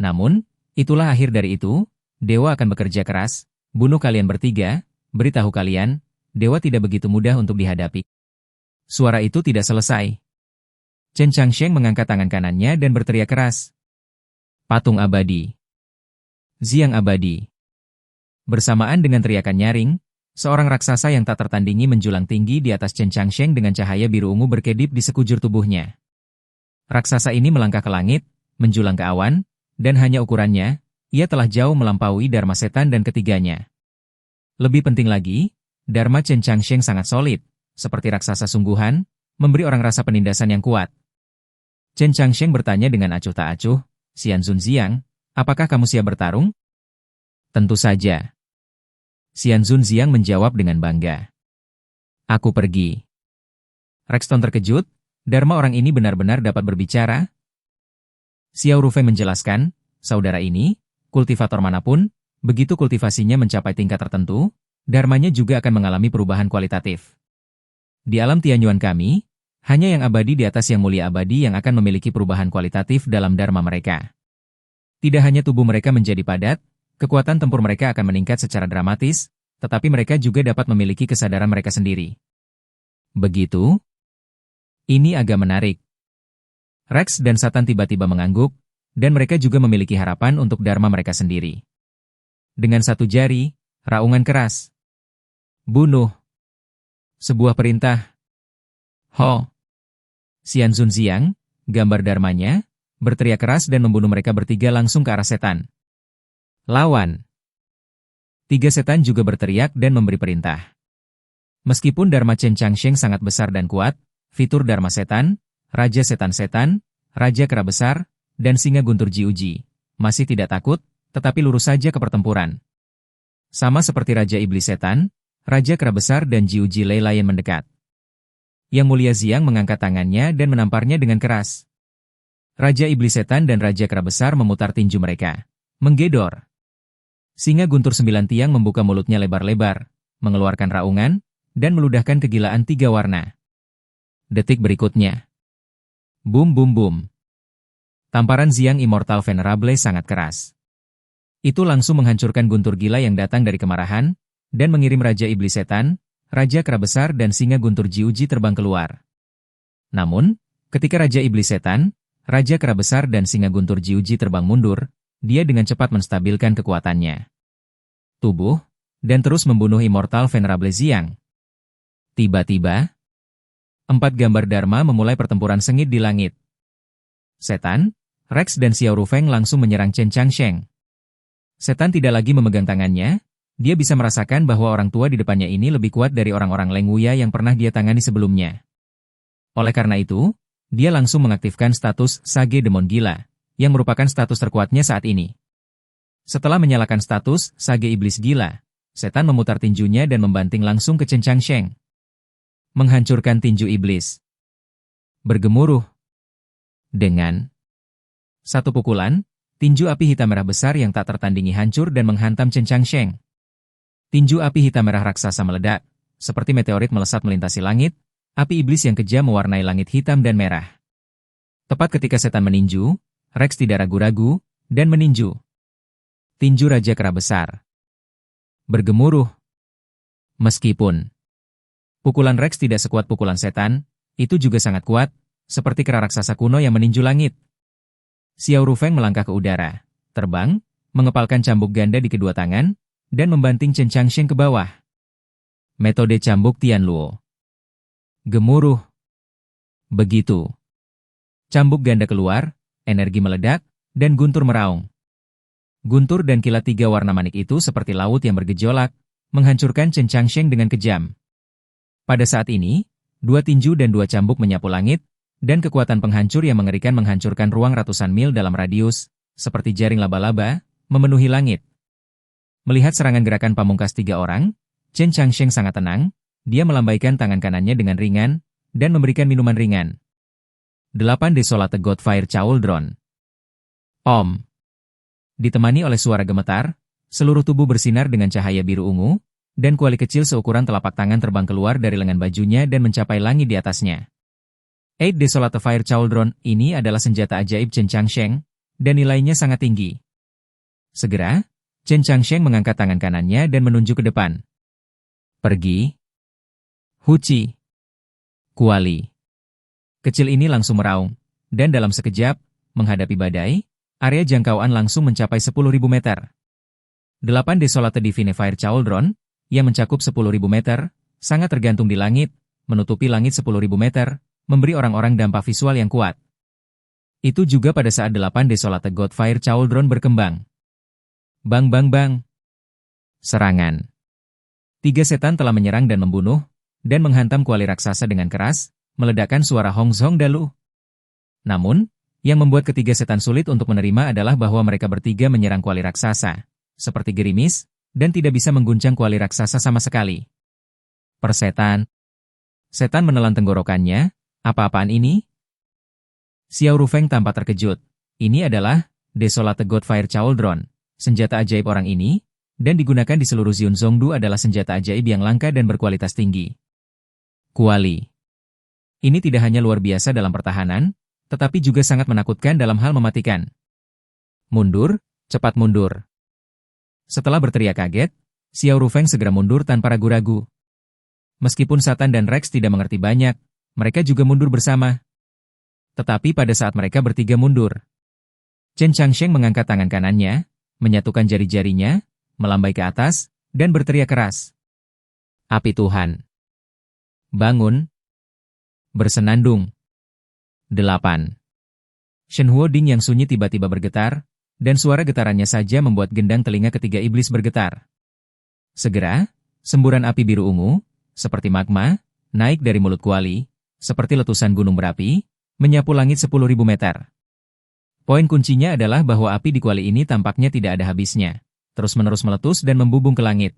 Namun, itulah akhir dari itu, dewa akan bekerja keras, bunuh kalian bertiga, beritahu kalian, dewa tidak begitu mudah untuk dihadapi." Suara itu tidak selesai. Chen Changsheng mengangkat tangan kanannya dan berteriak keras. Patung abadi. Xiang abadi. Bersamaan dengan teriakan nyaring, seorang raksasa yang tak tertandingi menjulang tinggi di atas Chen Changsheng dengan cahaya biru ungu berkedip di sekujur tubuhnya. Raksasa ini melangkah ke langit, menjulang ke awan, dan hanya ukurannya, ia telah jauh melampaui Dharma Setan dan ketiganya. Lebih penting lagi, Dharma Chen Changsheng sangat solid, seperti raksasa sungguhan, memberi orang rasa penindasan yang kuat. Chen Changsheng bertanya dengan acuh tak acuh, "Xian Zunziang, apakah kamu siap bertarung?" "Tentu saja." Xian Zunziang menjawab dengan bangga. "Aku pergi." Rexton terkejut, dharma orang ini benar-benar dapat berbicara. Xiao Rufeng menjelaskan, "Saudara ini, kultivator manapun, begitu kultivasinya mencapai tingkat tertentu, dharmanya juga akan mengalami perubahan kualitatif. Di alam Tianyuan kami, hanya yang abadi di atas yang mulia abadi yang akan memiliki perubahan kualitatif dalam dharma mereka. Tidak hanya tubuh mereka menjadi padat, kekuatan tempur mereka akan meningkat secara dramatis, tetapi mereka juga dapat memiliki kesadaran mereka sendiri." "Begitu? Ini agak menarik." Rex dan Satan tiba-tiba mengangguk, dan mereka juga memiliki harapan untuk dharma mereka sendiri. Dengan satu jari, raungan keras. "Bunuh." Sebuah perintah. Ho! Xian Zunziang, gambar dharmanya, berteriak keras dan membunuh mereka bertiga langsung ke arah setan. "Lawan!" 3 setan juga berteriak dan memberi perintah. Meskipun dharma Chen Changsheng sangat besar dan kuat, fitur dharma setan, Raja Setan-Setan, Raja Kera Besar, dan Singa Guntur Jiuji, masih tidak takut, tetapi lurus saja ke pertempuran. Sama seperti Raja Iblis Setan, Raja Kera Besar dan Jiuji Lei Lion mendekat. Yang Mulia Xiang mengangkat tangannya dan menamparnya dengan keras. Raja Iblis Setan dan Raja Kera Besar memutar tinju mereka, menggedor. Singa Guntur 9 tiang membuka mulutnya lebar-lebar, mengeluarkan raungan, dan meludahkan kegilaan 3 warna. Detik berikutnya. Bum bum bum. Tamparan Xiang Immortal Venerable sangat keras. Itu langsung menghancurkan guntur gila yang datang dari kemarahan, dan mengirim Raja Iblis Setan, Raja Kera Besar dan Singa Guntur Jiuji terbang keluar. Namun, ketika Raja Iblis Setan, Raja Kera Besar dan Singa Guntur Jiuji terbang mundur, dia dengan cepat menstabilkan kekuatannya. Tubuh, dan terus membunuh Immortal Venerable Xiang. Tiba-tiba, 4 gambar Dharma memulai pertempuran sengit di langit. Setan, Rex dan Xiao Rufeng langsung menyerang Chen Changsheng. Setan tidak lagi memegang tangannya, dia bisa merasakan bahwa orang tua di depannya ini lebih kuat dari orang-orang Leng Wuya yang pernah dia tangani sebelumnya. Oleh karena itu, dia langsung mengaktifkan status Sage Demon Gila, yang merupakan status terkuatnya saat ini. Setelah menyalakan status Sage Iblis Gila, Setan memutar tinjunya dan membanting langsung ke Chen Changsheng. Menghancurkan tinju iblis. Bergemuruh. Dengan satu pukulan, tinju api hitam merah besar yang tak tertandingi hancur dan menghantam Chen Changsheng. Tinju api hitam merah raksasa meledak, seperti meteorit melesat melintasi langit, api iblis yang kejam mewarnai langit hitam dan merah. Tepat ketika Setan meninju, Rex tidak ragu-ragu, dan meninju. Tinju Raja Kera Besar. Bergemuruh. Meskipun pukulan Rex tidak sekuat pukulan Setan, itu juga sangat kuat, seperti kera raksasa kuno yang meninju langit. Xiao Rufeng melangkah ke udara, terbang, mengepalkan cambuk ganda di kedua tangan, dan membanting Chen Changsheng ke bawah. Metode cambuk Tianluo. Gemuruh. Begitu cambuk ganda keluar, energi meledak, dan guntur meraung. Guntur dan kilat 3 warna manik itu seperti laut yang bergejolak, menghancurkan Chen Changsheng dengan kejam. Pada saat ini, 2 tinju dan 2 cambuk menyapu langit, dan kekuatan penghancur yang mengerikan menghancurkan ruang ratusan mil dalam radius, seperti jaring laba-laba, memenuhi langit. Melihat serangan gerakan pamungkas 3 orang, Chen Changsheng sangat tenang, dia melambaikan tangan kanannya dengan ringan, dan memberikan minuman ringan. 8 Desolate Godfire Chauldron. Om. Ditemani oleh suara gemetar, seluruh tubuh bersinar dengan cahaya biru ungu, dan kuali kecil seukuran telapak tangan terbang keluar dari lengan bajunya dan mencapai langit di atasnya. 8 Desolate Fire Chauldron ini adalah senjata ajaib Chen Changsheng, dan nilainya sangat tinggi. Segera, Chen Changsheng mengangkat tangan kanannya dan menunjuk ke depan. Pergi. Huci. Kuali. Kecil ini langsung meraung, dan dalam sekejap, menghadapi badai, area jangkauan langsung mencapai 10.000 meter. 8 Desolate Divine Fire Chauldron, yang mencakup 10.000 meter, sangat tergantung di langit, menutupi langit 10.000 meter, memberi orang-orang dampak visual yang kuat. Itu juga pada saat 8 Desolate Godfire Chauldron berkembang. Bang bang bang. Serangan. 3 setan telah menyerang dan membunuh, dan menghantam kuali raksasa dengan keras, meledakkan suara Hong Zhong Dalu. Namun, yang membuat ketiga setan sulit untuk menerima adalah bahwa mereka bertiga menyerang kuali raksasa, seperti gerimis, dan tidak bisa mengguncang kuali raksasa sama sekali. Persetan. Setan menelan tenggorokannya, apa-apaan ini? Xiao Rufeng tampak terkejut. Ini adalah Desolate Godfire Chauldron, senjata ajaib orang ini, dan digunakan di seluruh Xiun Zongdu adalah senjata ajaib yang langka dan berkualitas tinggi. Kuali. Ini tidak hanya luar biasa dalam pertahanan, tetapi juga sangat menakutkan dalam hal mematikan. Mundur, cepat mundur. Setelah berteriak kaget, Xiao Rufeng segera mundur tanpa ragu-ragu. Meskipun Satan dan Rex tidak mengerti banyak, mereka juga mundur bersama. Tetapi pada saat mereka bertiga mundur, Chen Changsheng mengangkat tangan kanannya, menyatukan jari-jarinya, melambai ke atas, dan berteriak keras. Api Tuhan. Bangun. Bersenandung. 8. Shen Huoding yang sunyi tiba-tiba bergetar, dan suara getarannya saja membuat gendang telinga ketiga iblis bergetar. Segera, semburan api biru ungu, seperti magma, naik dari mulut kuali, seperti letusan gunung berapi, menyapu langit 10.000 meter. Poin kuncinya adalah bahwa api di kuali ini tampaknya tidak ada habisnya, terus-menerus meletus dan membubung ke langit.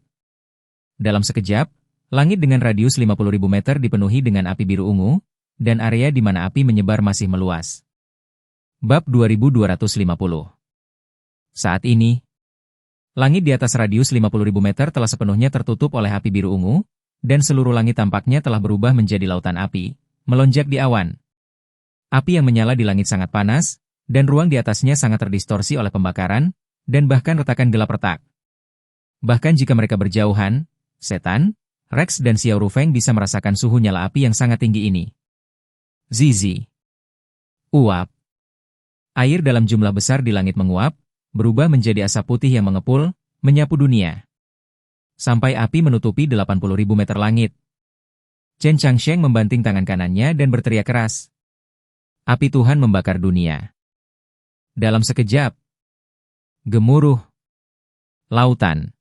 Dalam sekejap, langit dengan radius 50.000 meter dipenuhi dengan api biru ungu, dan area di mana api menyebar masih meluas. Bab 2250. Saat ini, langit di atas radius 50.000 meter telah sepenuhnya tertutup oleh api biru ungu, dan seluruh langit tampaknya telah berubah menjadi lautan api, melonjak di awan. Api yang menyala di langit sangat panas, dan ruang di atasnya sangat terdistorsi oleh pembakaran, dan bahkan retakan gelap retak. Bahkan jika mereka berjauhan, Setan, Rex dan Xiao Rufeng bisa merasakan suhu nyala api yang sangat tinggi ini. Zizi. Uap. Air dalam jumlah besar di langit menguap, berubah menjadi asap putih yang mengepul, menyapu dunia. Sampai api menutupi 80.000 meter langit. Chen Changsheng membanting tangan kanannya dan berteriak keras. Api Tuhan membakar dunia. Dalam sekejap. Gemuruh. Lautan.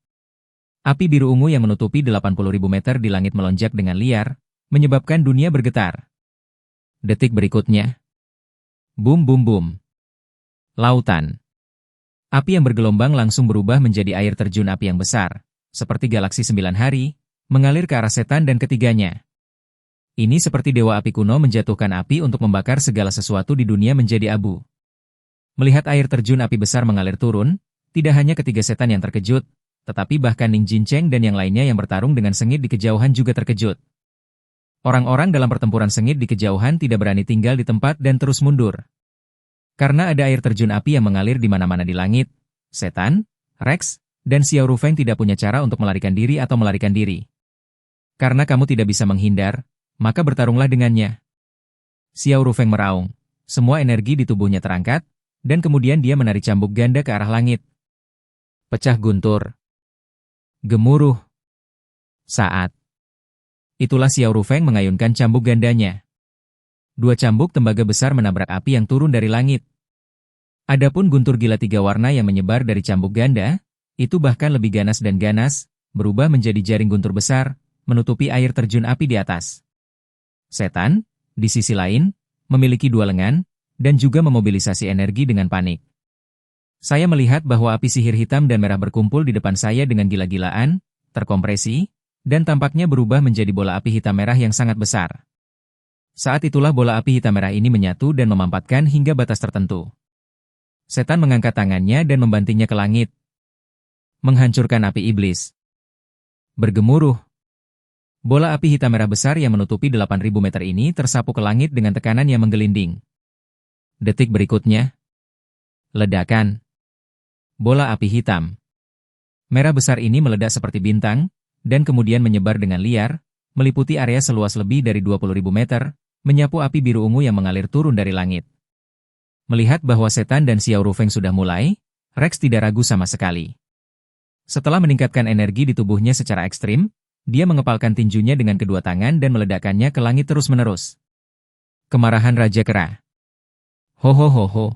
Api biru ungu yang menutupi 80.000 meter di langit melonjak dengan liar, menyebabkan dunia bergetar. Detik berikutnya. Bum bum bum. Lautan. Api yang bergelombang langsung berubah menjadi air terjun api yang besar, seperti galaksi 9 hari, mengalir ke arah setan dan ketiganya. Ini seperti dewa api kuno menjatuhkan api untuk membakar segala sesuatu di dunia menjadi abu. Melihat air terjun api besar mengalir turun, tidak hanya ketiga setan yang terkejut, tetapi bahkan Ning Jincheng dan yang lainnya yang bertarung dengan sengit di kejauhan juga terkejut. Orang-orang dalam pertempuran sengit di kejauhan tidak berani tinggal di tempat dan terus mundur. Karena ada air terjun api yang mengalir di mana-mana di langit, setan, Rex, dan Xiao Rufeng tidak punya cara untuk melarikan diri atau melarikan diri. Karena kamu tidak bisa menghindar, maka bertarunglah dengannya. Xiao Rufeng meraung, semua energi di tubuhnya terangkat, dan kemudian dia menarik cambuk ganda ke arah langit. Pecah guntur. Gemuruh. Saat itulah Xiao Rufeng mengayunkan cambuk gandanya. Dua cambuk tembaga besar menabrak api yang turun dari langit. Adapun guntur gila 3 warna yang menyebar dari cambuk ganda, itu bahkan lebih ganas dan ganas, berubah menjadi jaring guntur besar, menutupi air terjun api di atas. Setan, di sisi lain, memiliki 2 lengan, dan juga memobilisasi energi dengan panik. Saya melihat bahwa api sihir hitam dan merah berkumpul di depan saya dengan gila-gilaan, terkompresi, dan tampaknya berubah menjadi bola api hitam merah yang sangat besar. Saat itulah bola api hitam merah ini menyatu dan memampatkan hingga batas tertentu. Setan mengangkat tangannya dan membantingnya ke langit. Menghancurkan api iblis. Bergemuruh. Bola api hitam merah besar yang menutupi 8.000 meter ini tersapu ke langit dengan tekanan yang menggelinding. Detik berikutnya. Ledakan. Bola api hitam merah besar ini meledak seperti bintang, dan kemudian menyebar dengan liar, meliputi area seluas lebih dari 20.000 meter, menyapu api biru ungu yang mengalir turun dari langit. Melihat bahwa setan dan Xiao Rufeng sudah mulai, Rex tidak ragu sama sekali. Setelah meningkatkan energi di tubuhnya secara ekstrim, dia mengepalkan tinjunya dengan kedua tangan dan meledakkannya ke langit terus-menerus. Kemarahan Raja Kera. Ho ho ho ho.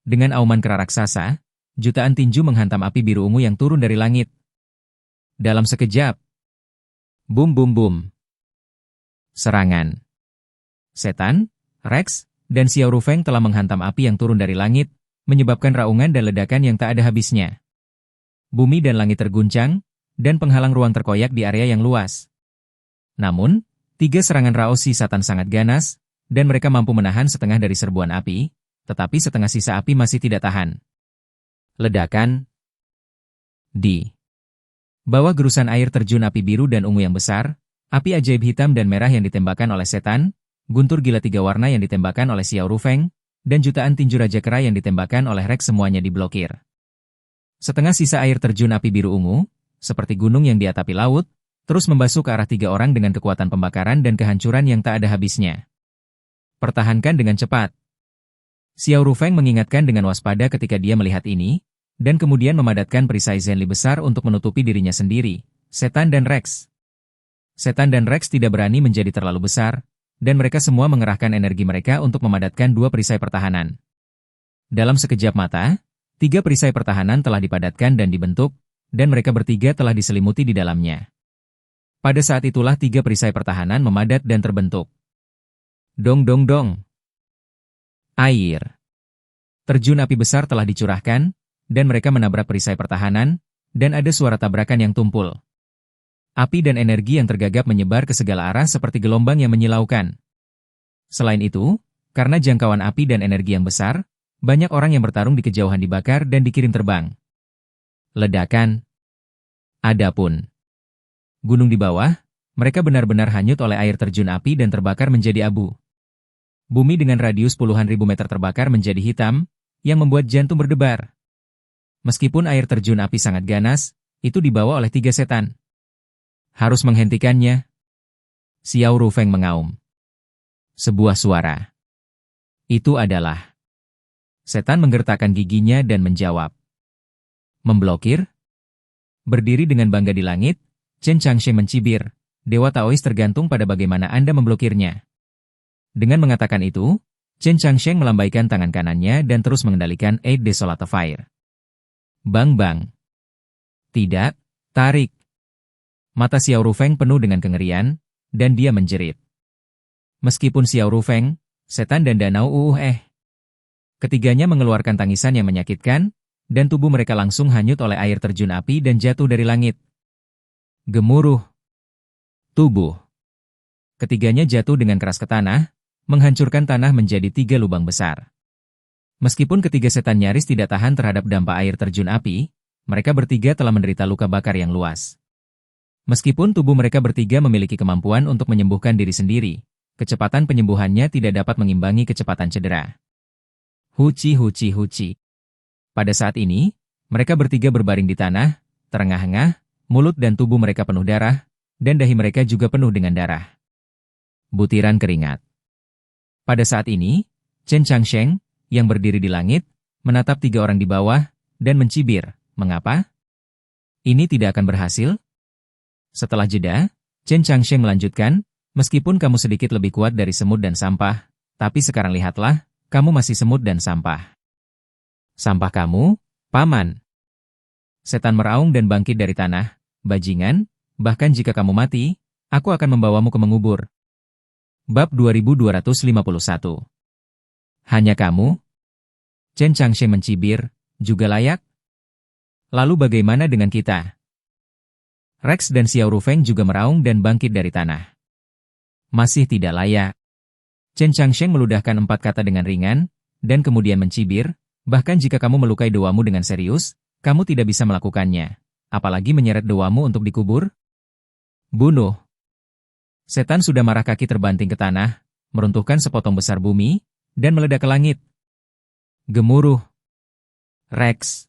Dengan auman kera raksasa, jutaan tinju menghantam api biru ungu yang turun dari langit. Dalam sekejap. Bum bum bum. Serangan. Setan, Rex, dan Xiao Rufeng telah menghantam api yang turun dari langit, menyebabkan raungan dan ledakan yang tak ada habisnya. Bumi dan langit terguncang, dan penghalang ruang terkoyak di area yang luas. Namun, 3 serangan Raos si Satan sangat ganas, dan mereka mampu menahan setengah dari serbuan api, tetapi setengah sisa api masih tidak tahan. Ledakan. Di bawah gerusan air terjun api biru dan ungu yang besar, api ajaib hitam dan merah yang ditembakkan oleh setan, guntur gila 3 warna yang ditembakkan oleh Xiao Rufeng, dan jutaan tinju Raja Kera yang ditembakkan oleh Rex semuanya diblokir. Setengah sisa air terjun api biru ungu, seperti gunung yang diatapi laut, terus membasuh ke arah 3 orang dengan kekuatan pembakaran dan kehancuran yang tak ada habisnya. Pertahankan dengan cepat. Xiao Rufeng mengingatkan dengan waspada ketika dia melihat ini, dan kemudian memadatkan perisai Zenli besar untuk menutupi dirinya sendiri, setan dan Rex. Setan dan Rex tidak berani menjadi terlalu besar, dan mereka semua mengerahkan energi mereka untuk memadatkan 2 perisai pertahanan. Dalam sekejap mata, 3 perisai pertahanan telah dipadatkan dan dibentuk, dan mereka bertiga telah diselimuti di dalamnya. Pada saat itulah 3 perisai pertahanan memadat dan terbentuk. Dong dong dong. Air. Terjun api besar telah dicurahkan, dan mereka menabrak perisai pertahanan, dan ada suara tabrakan yang tumpul. Api dan energi yang tergagap menyebar ke segala arah seperti gelombang yang menyilaukan. Selain itu, karena jangkauan api dan energi yang besar, banyak orang yang bertarung di kejauhan dibakar dan dikirim terbang. Ledakan. Adapun gunung di bawah, mereka benar-benar hanyut oleh air terjun api dan terbakar menjadi abu. Bumi dengan radius puluhan ribu meter terbakar menjadi hitam, yang membuat jantung berdebar. Meskipun air terjun api sangat ganas, itu dibawa oleh 3 setan. Harus menghentikannya. Xiao Rufeng mengaum. Sebuah suara. Itu adalah. Setan menggertakkan giginya dan menjawab. Memblokir? Berdiri dengan bangga di langit, Chen Changsheng mencibir. Dewa Taois tergantung pada bagaimana Anda memblokirnya. Dengan mengatakan itu, Chen Changsheng melambaikan tangan kanannya dan terus mengendalikan Eight Desolate Fire. Bang-bang. Tidak, tarik. Mata Xiao Rufeng penuh dengan kengerian, dan dia menjerit. Meskipun Xiao Rufeng, setan dan danau ketiganya mengeluarkan tangisan yang menyakitkan, dan tubuh mereka langsung hanyut oleh air terjun api dan jatuh dari langit. Gemuruh. Tubuh. Ketiganya jatuh dengan keras ke tanah, menghancurkan tanah menjadi 3 lubang besar. Meskipun ketiga setan nyaris tidak tahan terhadap dampak air terjun api, mereka bertiga telah menderita luka bakar yang luas. Meskipun tubuh mereka bertiga memiliki kemampuan untuk menyembuhkan diri sendiri, kecepatan penyembuhannya tidak dapat mengimbangi kecepatan cedera. Huci. Pada saat ini, mereka bertiga berbaring di tanah, terengah-engah, mulut dan tubuh mereka penuh darah, dan dahi mereka juga penuh dengan darah. Butiran keringat. Pada saat ini, Chen Changsheng, yang berdiri di langit, menatap 3 orang di bawah, dan mencibir, mengapa? Ini tidak akan berhasil? Setelah jeda, Chen Changsheng melanjutkan, meskipun kamu sedikit lebih kuat dari semut dan sampah, tapi sekarang lihatlah, kamu masih semut dan sampah. Sampah kamu, Paman. Setan meraung dan bangkit dari tanah, bajingan, bahkan jika kamu mati, aku akan membawamu ke mengubur. Bab 2251. Hanya kamu? Chen Changsheng mencibir, juga layak? Lalu bagaimana dengan kita? Rex dan Xiao Rufeng juga meraung dan bangkit dari tanah. Masih tidak layak. Chen Changsheng meludahkan 4 kata dengan ringan, dan kemudian mencibir, bahkan jika kamu melukai doamu dengan serius, kamu tidak bisa melakukannya, apalagi menyeret doamu untuk dikubur? Bunuh. Setan sudah marah, kaki terbanting ke tanah, meruntuhkan sepotong besar bumi, dan meledak ke langit. Gemuruh. Rex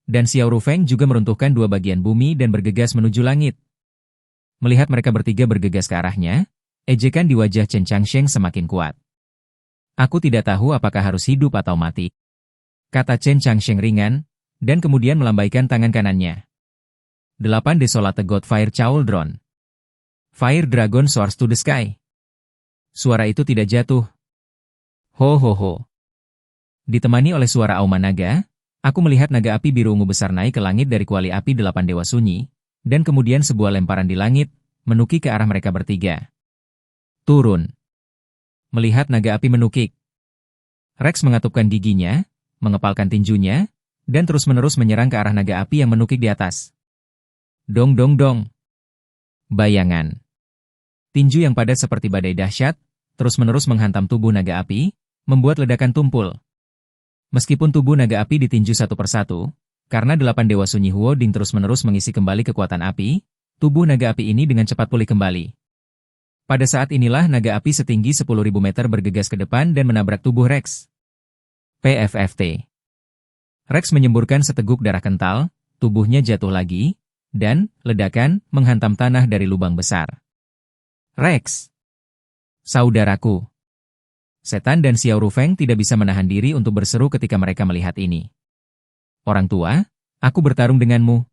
dan Xiao Rufeng juga meruntuhkan 2 bagian bumi dan bergegas menuju langit. Melihat mereka bertiga bergegas ke arahnya, ejekan di wajah Chen Changsheng semakin kuat. Aku tidak tahu apakah harus hidup atau mati, kata Chen Changsheng ringan, dan kemudian melambaikan tangan kanannya. 8 Desolate God Fire Chauldron. Fire Dragon Soars to the Sky. Suara itu tidak jatuh. Ho. Ditemani oleh suara auman naga, aku melihat naga api biru ungu besar naik ke langit dari kuali api 8 dewa sunyi, dan kemudian sebuah lemparan di langit, menukik ke arah mereka bertiga. Turun. Melihat naga api menukik, Rex mengatupkan giginya, mengepalkan tinjunya, dan terus-menerus menyerang ke arah naga api yang menukik di atas. Dong. Bayangan. Tinju yang padat seperti badai dahsyat, terus-menerus menghantam tubuh naga api, membuat ledakan tumpul. Meskipun tubuh naga api ditinju satu persatu, karena 8 dewa sunyi Huo Ding terus-menerus mengisi kembali kekuatan api, tubuh naga api ini dengan cepat pulih kembali. Pada saat inilah naga api setinggi 10.000 meter bergegas ke depan dan menabrak tubuh Rex. PFFT. Rex menyemburkan seteguk darah kental, tubuhnya jatuh lagi, dan, ledakan, menghantam tanah dari lubang besar. Rex. Saudaraku. Setan dan Xiao Rufeng tidak bisa menahan diri untuk berseru ketika mereka melihat ini. Orang tua, aku bertarung denganmu.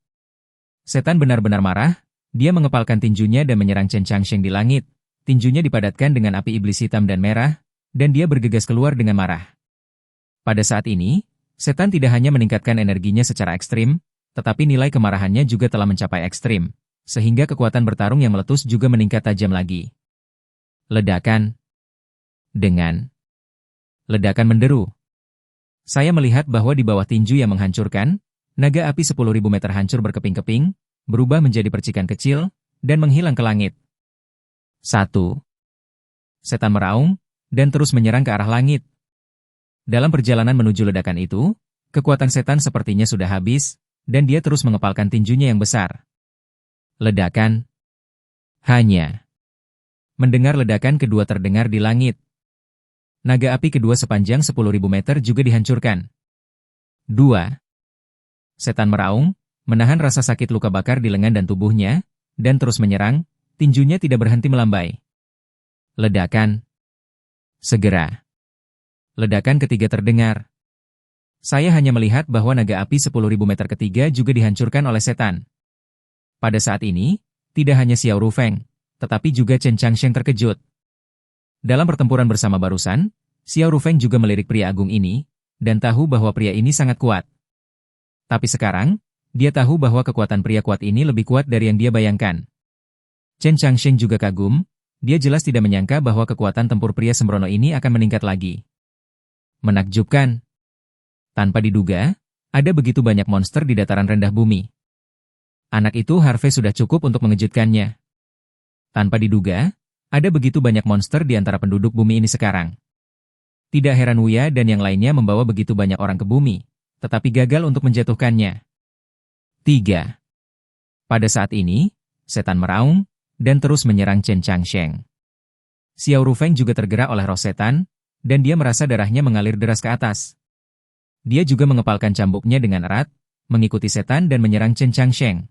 Setan benar-benar marah, dia mengepalkan tinjunya dan menyerang Chen Changsheng di langit. Tinjunya dipadatkan dengan api iblis hitam dan merah, dan dia bergegas keluar dengan marah. Pada saat ini, setan tidak hanya meningkatkan energinya secara ekstrim, tetapi nilai kemarahannya juga telah mencapai ekstrim, sehingga kekuatan bertarung yang meletus juga meningkat tajam lagi. Ledakan. Dengan ledakan menderu. Saya melihat bahwa di bawah tinju yang menghancurkan, naga api 10.000 meter hancur berkeping-keping, berubah menjadi percikan kecil, dan menghilang ke langit. 1. Setan meraung, dan terus menyerang ke arah langit. Dalam perjalanan menuju ledakan itu, kekuatan setan sepertinya sudah habis, dan dia terus mengepalkan tinjunya yang besar. Ledakan. Hanya. Mendengar ledakan kedua terdengar di langit. Naga api kedua sepanjang 10.000 meter juga dihancurkan. 2. Setan meraung, menahan rasa sakit luka bakar di lengan dan tubuhnya, dan terus menyerang, tinjunya tidak berhenti melambai. Ledakan. Segera. Ledakan ketiga terdengar. Saya hanya melihat bahwa naga api 10.000 meter ketiga juga dihancurkan oleh setan. Pada saat ini, tidak hanya Xiao Rufeng, tetapi juga Chen Changsheng terkejut. Dalam pertempuran bersama barusan, Xiao Rufeng juga melirik pria agung ini, dan tahu bahwa pria ini sangat kuat. Tapi sekarang, dia tahu bahwa kekuatan pria kuat ini lebih kuat dari yang dia bayangkan. Chen Changsheng juga kagum, dia jelas tidak menyangka bahwa kekuatan tempur pria sembrono ini akan meningkat lagi. Menakjubkan. Tanpa diduga, ada begitu banyak monster di dataran rendah bumi. Anak itu Harvey sudah cukup untuk mengejutkannya. Tanpa diduga, ada begitu banyak monster di antara penduduk bumi ini sekarang. Tidak heran Wuya dan yang lainnya membawa begitu banyak orang ke bumi, tetapi gagal untuk menjatuhkannya. 3. Pada saat ini, setan meraung, dan terus menyerang Chen Changsheng. Xiao Rufeng juga tergerak oleh roh setan, dan dia merasa darahnya mengalir deras ke atas. Dia juga mengepalkan cambuknya dengan erat, mengikuti setan dan menyerang Chen Changsheng.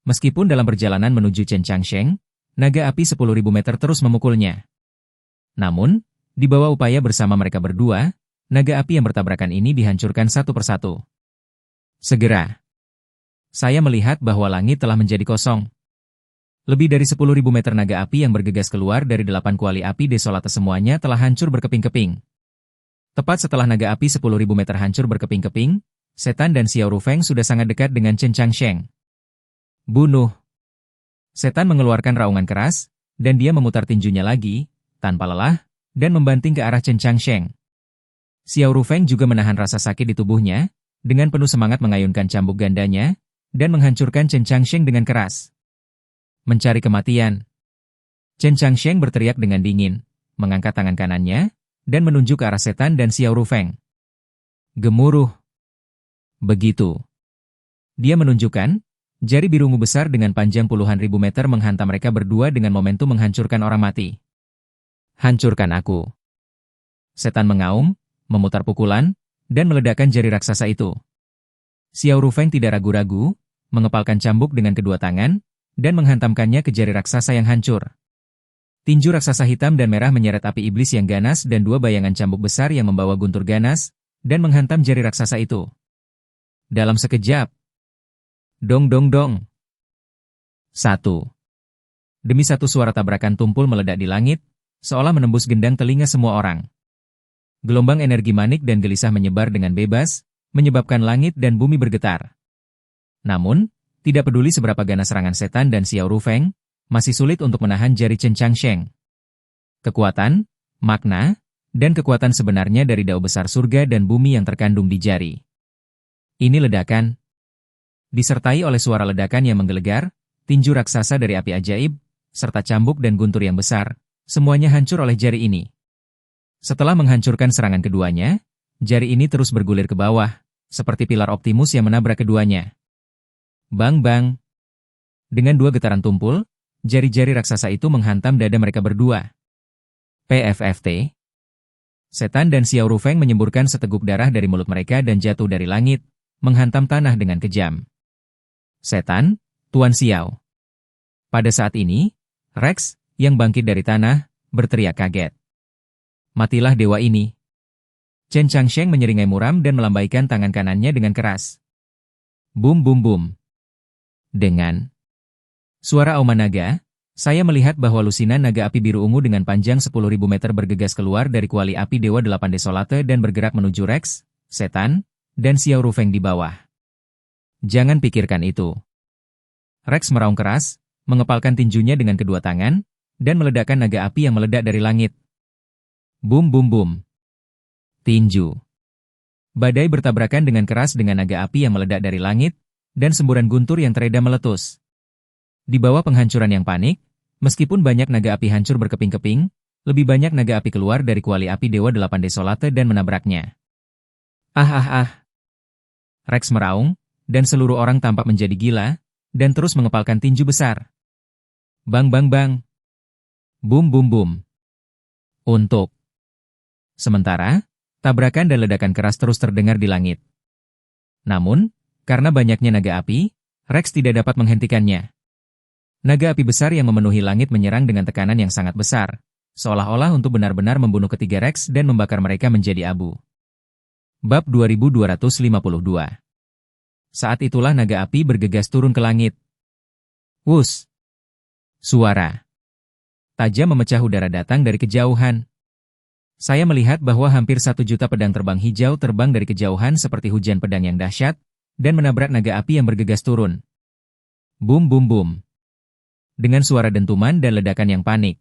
Meskipun dalam perjalanan menuju Chen Changsheng, naga api 10.000 meter terus memukulnya. Namun, di bawah upaya bersama mereka berdua, naga api yang bertabrakan ini dihancurkan satu persatu. Segera. Saya melihat bahwa langit telah menjadi kosong. Lebih dari 10.000 meter naga api yang bergegas keluar dari 8 kuali api desolate semuanya telah hancur berkeping-keping. Tepat setelah naga api 10.000 meter hancur berkeping-keping, setan dan Xiao Rufeng sudah sangat dekat dengan Chen Changsheng. Bunuh. Setan mengeluarkan raungan keras, dan dia memutar tinjunya lagi, tanpa lelah, dan membanting ke arah Chen Changsheng. Xiao Rufeng juga menahan rasa sakit di tubuhnya, dengan penuh semangat mengayunkan cambuk gandanya, dan menghancurkan Chen Changsheng dengan keras. Mencari kematian. Chen Changsheng berteriak dengan dingin, mengangkat tangan kanannya, dan menunjuk ke arah setan dan Xiao Rufeng. Gemuruh. Begitu. Dia menunjukkan, jari biru ungu besar dengan panjang puluhan ribu meter menghantam mereka berdua dengan momentum menghancurkan orang mati. Hancurkan aku. Setan mengaum, memutar pukulan, dan meledakkan jari raksasa itu. Xiao Rufeng tidak ragu-ragu, mengepalkan cambuk dengan kedua tangan, dan menghantamkannya ke jari raksasa yang hancur. Tinju raksasa hitam dan merah menyeret api iblis yang ganas dan dua bayangan cambuk besar yang membawa guntur ganas, dan menghantam jari raksasa itu. Dalam sekejap. Dong dong dong. 1. Demi satu suara tabrakan tumpul meledak di langit, seolah menembus gendang telinga semua orang. Gelombang energi manik dan gelisah menyebar dengan bebas, menyebabkan langit dan bumi bergetar. Namun, tidak peduli seberapa ganas serangan setan dan Xiao Rufeng, masih sulit untuk menahan jari Chen Changsheng. Kekuatan, makna, dan kekuatan sebenarnya dari dao besar surga dan bumi yang terkandung di jari. Ini ledakan. Disertai oleh suara ledakan yang menggelegar, tinju raksasa dari api ajaib, serta cambuk dan guntur yang besar, semuanya hancur oleh jari ini. Setelah menghancurkan serangan keduanya, jari ini terus bergulir ke bawah, seperti pilar Optimus yang menabrak keduanya. Bang-bang. Dengan dua getaran tumpul, jari-jari raksasa itu menghantam dada mereka berdua. PFFT. Setan dan Xiao Rufeng menyemburkan seteguk darah dari mulut mereka dan jatuh dari langit, menghantam tanah dengan kejam. Setan, Tuan Xiao. Pada saat ini, Rex, yang bangkit dari tanah, berteriak kaget. Matilah dewa ini. Chen Changsheng menyeringai muram dan melambaikan tangan kanannya dengan keras. Bum bum bum. Dengan suara auman naga, saya melihat bahwa lusinan naga api biru ungu dengan panjang 10.000 meter bergegas keluar dari kuali api Dewa 8 Desolate dan bergerak menuju Rex, setan, dan Xiao Rufeng di bawah. Jangan pikirkan itu. Rex meraung keras, mengepalkan tinjunya dengan kedua tangan, dan meledakkan naga api yang meledak dari langit. Bum bum bum. Tinju. Badai bertabrakan dengan keras dengan naga api yang meledak dari langit, dan semburan guntur yang teredam meletus. Di bawah penghancuran yang panik, meskipun banyak naga api hancur berkeping-keping, lebih banyak naga api keluar dari kuali api Dewa 8 Desolate dan menabraknya. Rex meraung, dan seluruh orang tampak menjadi gila, dan terus mengepalkan tinju besar. Bang bang bang. Bum bum bum. Untuk. Sementara, tabrakan dan ledakan keras terus terdengar di langit. Namun, karena banyaknya naga api, Rex tidak dapat menghentikannya. Naga api besar yang memenuhi langit menyerang dengan tekanan yang sangat besar, seolah-olah untuk benar-benar membunuh ketiga Rex dan membakar mereka menjadi abu. Bab 2252. Saat itulah naga api bergegas turun ke langit. Wus! Suara tajam memecah udara datang dari kejauhan. Saya melihat bahwa hampir 1 juta pedang terbang hijau terbang dari kejauhan seperti hujan pedang yang dahsyat, dan menabrak naga api yang bergegas turun. Bum bum bum. Dengan suara dentuman dan ledakan yang panik.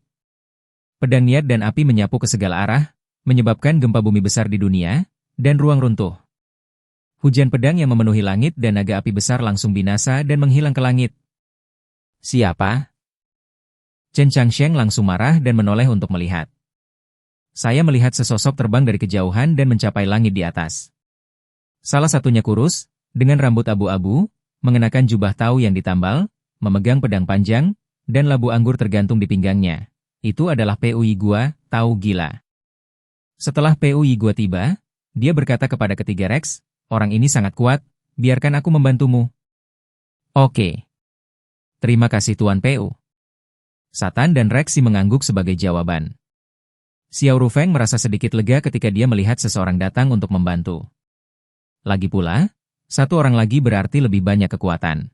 Pedang niat dan api menyapu ke segala arah, menyebabkan gempa bumi besar di dunia, dan ruang runtuh. Hujan pedang yang memenuhi langit dan naga api besar langsung binasa dan menghilang ke langit. Siapa? Chen Changsheng langsung marah dan menoleh untuk melihat. Saya melihat sesosok terbang dari kejauhan dan mencapai langit di atas. Salah satunya kurus, dengan rambut abu-abu, mengenakan jubah tau yang ditambal, memegang pedang panjang, dan labu anggur tergantung di pinggangnya. Itu adalah Pu Yigua, Tau Gila. Setelah Pu Yigua tiba, dia berkata kepada ketiga Rex, orang ini sangat kuat, biarkan aku membantumu. Oke. Terima kasih Tuan Pu. Satan dan Rexy mengangguk sebagai jawaban. Xiao Rufeng merasa sedikit lega ketika dia melihat seseorang datang untuk membantu. Lagi pula, satu orang lagi berarti lebih banyak kekuatan.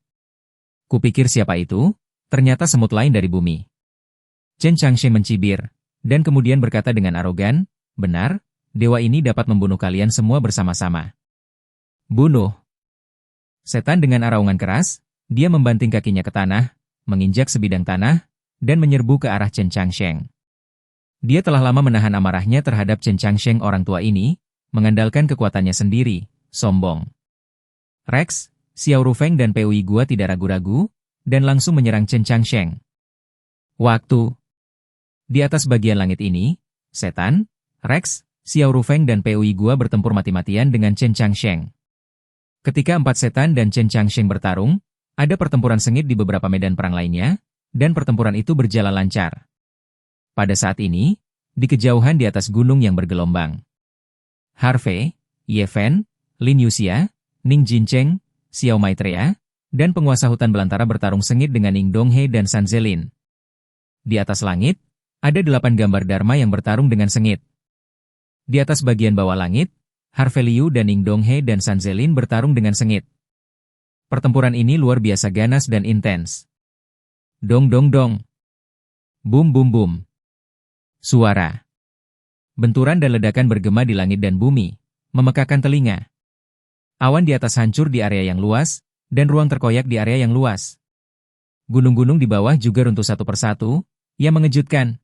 Kupikir siapa itu? Ternyata semut lain dari bumi. Chen Changsheng mencibir, dan kemudian berkata dengan arogan, benar, dewa ini dapat membunuh kalian semua bersama-sama. Bunuh. Setan dengan araungan keras, dia membanting kakinya ke tanah, menginjak sebidang tanah, dan menyerbu ke arah Chen Changsheng. Dia telah lama menahan amarahnya terhadap Chen Changsheng orang tua ini, mengandalkan kekuatannya sendiri, sombong. Rex, Xiao Rufeng dan Pu Yigua tidak ragu-ragu, dan langsung menyerang Chen Changsheng. Waktu. Di atas bagian langit ini, Setan, Rex, Xiao Rufeng dan Pu Yigua bertempur mati-matian dengan Chen Changsheng. Ketika 4 setan dan Chen Changsheng bertarung, ada pertempuran sengit di beberapa medan perang lainnya, dan pertempuran itu berjalan lancar. Pada saat ini, di kejauhan di atas gunung yang bergelombang, Harvey, Ye Fen, Lin Yuxia, Ning Jincheng, Xiao Maitreya, dan penguasa hutan belantara bertarung sengit dengan Ning Donghe dan San Zelin. Di atas langit, ada 8 gambar Dharma yang bertarung dengan sengit. Di atas bagian bawah langit, Harvey Liu dan Ning Donghe dan San Zelin bertarung dengan sengit. Pertempuran ini luar biasa ganas dan intens. Dong dong dong. Bum bum bum. Suara. Benturan dan ledakan bergema di langit dan bumi, memekakan telinga. Awan di atas hancur di area yang luas, dan ruang terkoyak di area yang luas. Gunung-gunung di bawah juga runtuh satu persatu, yang mengejutkan.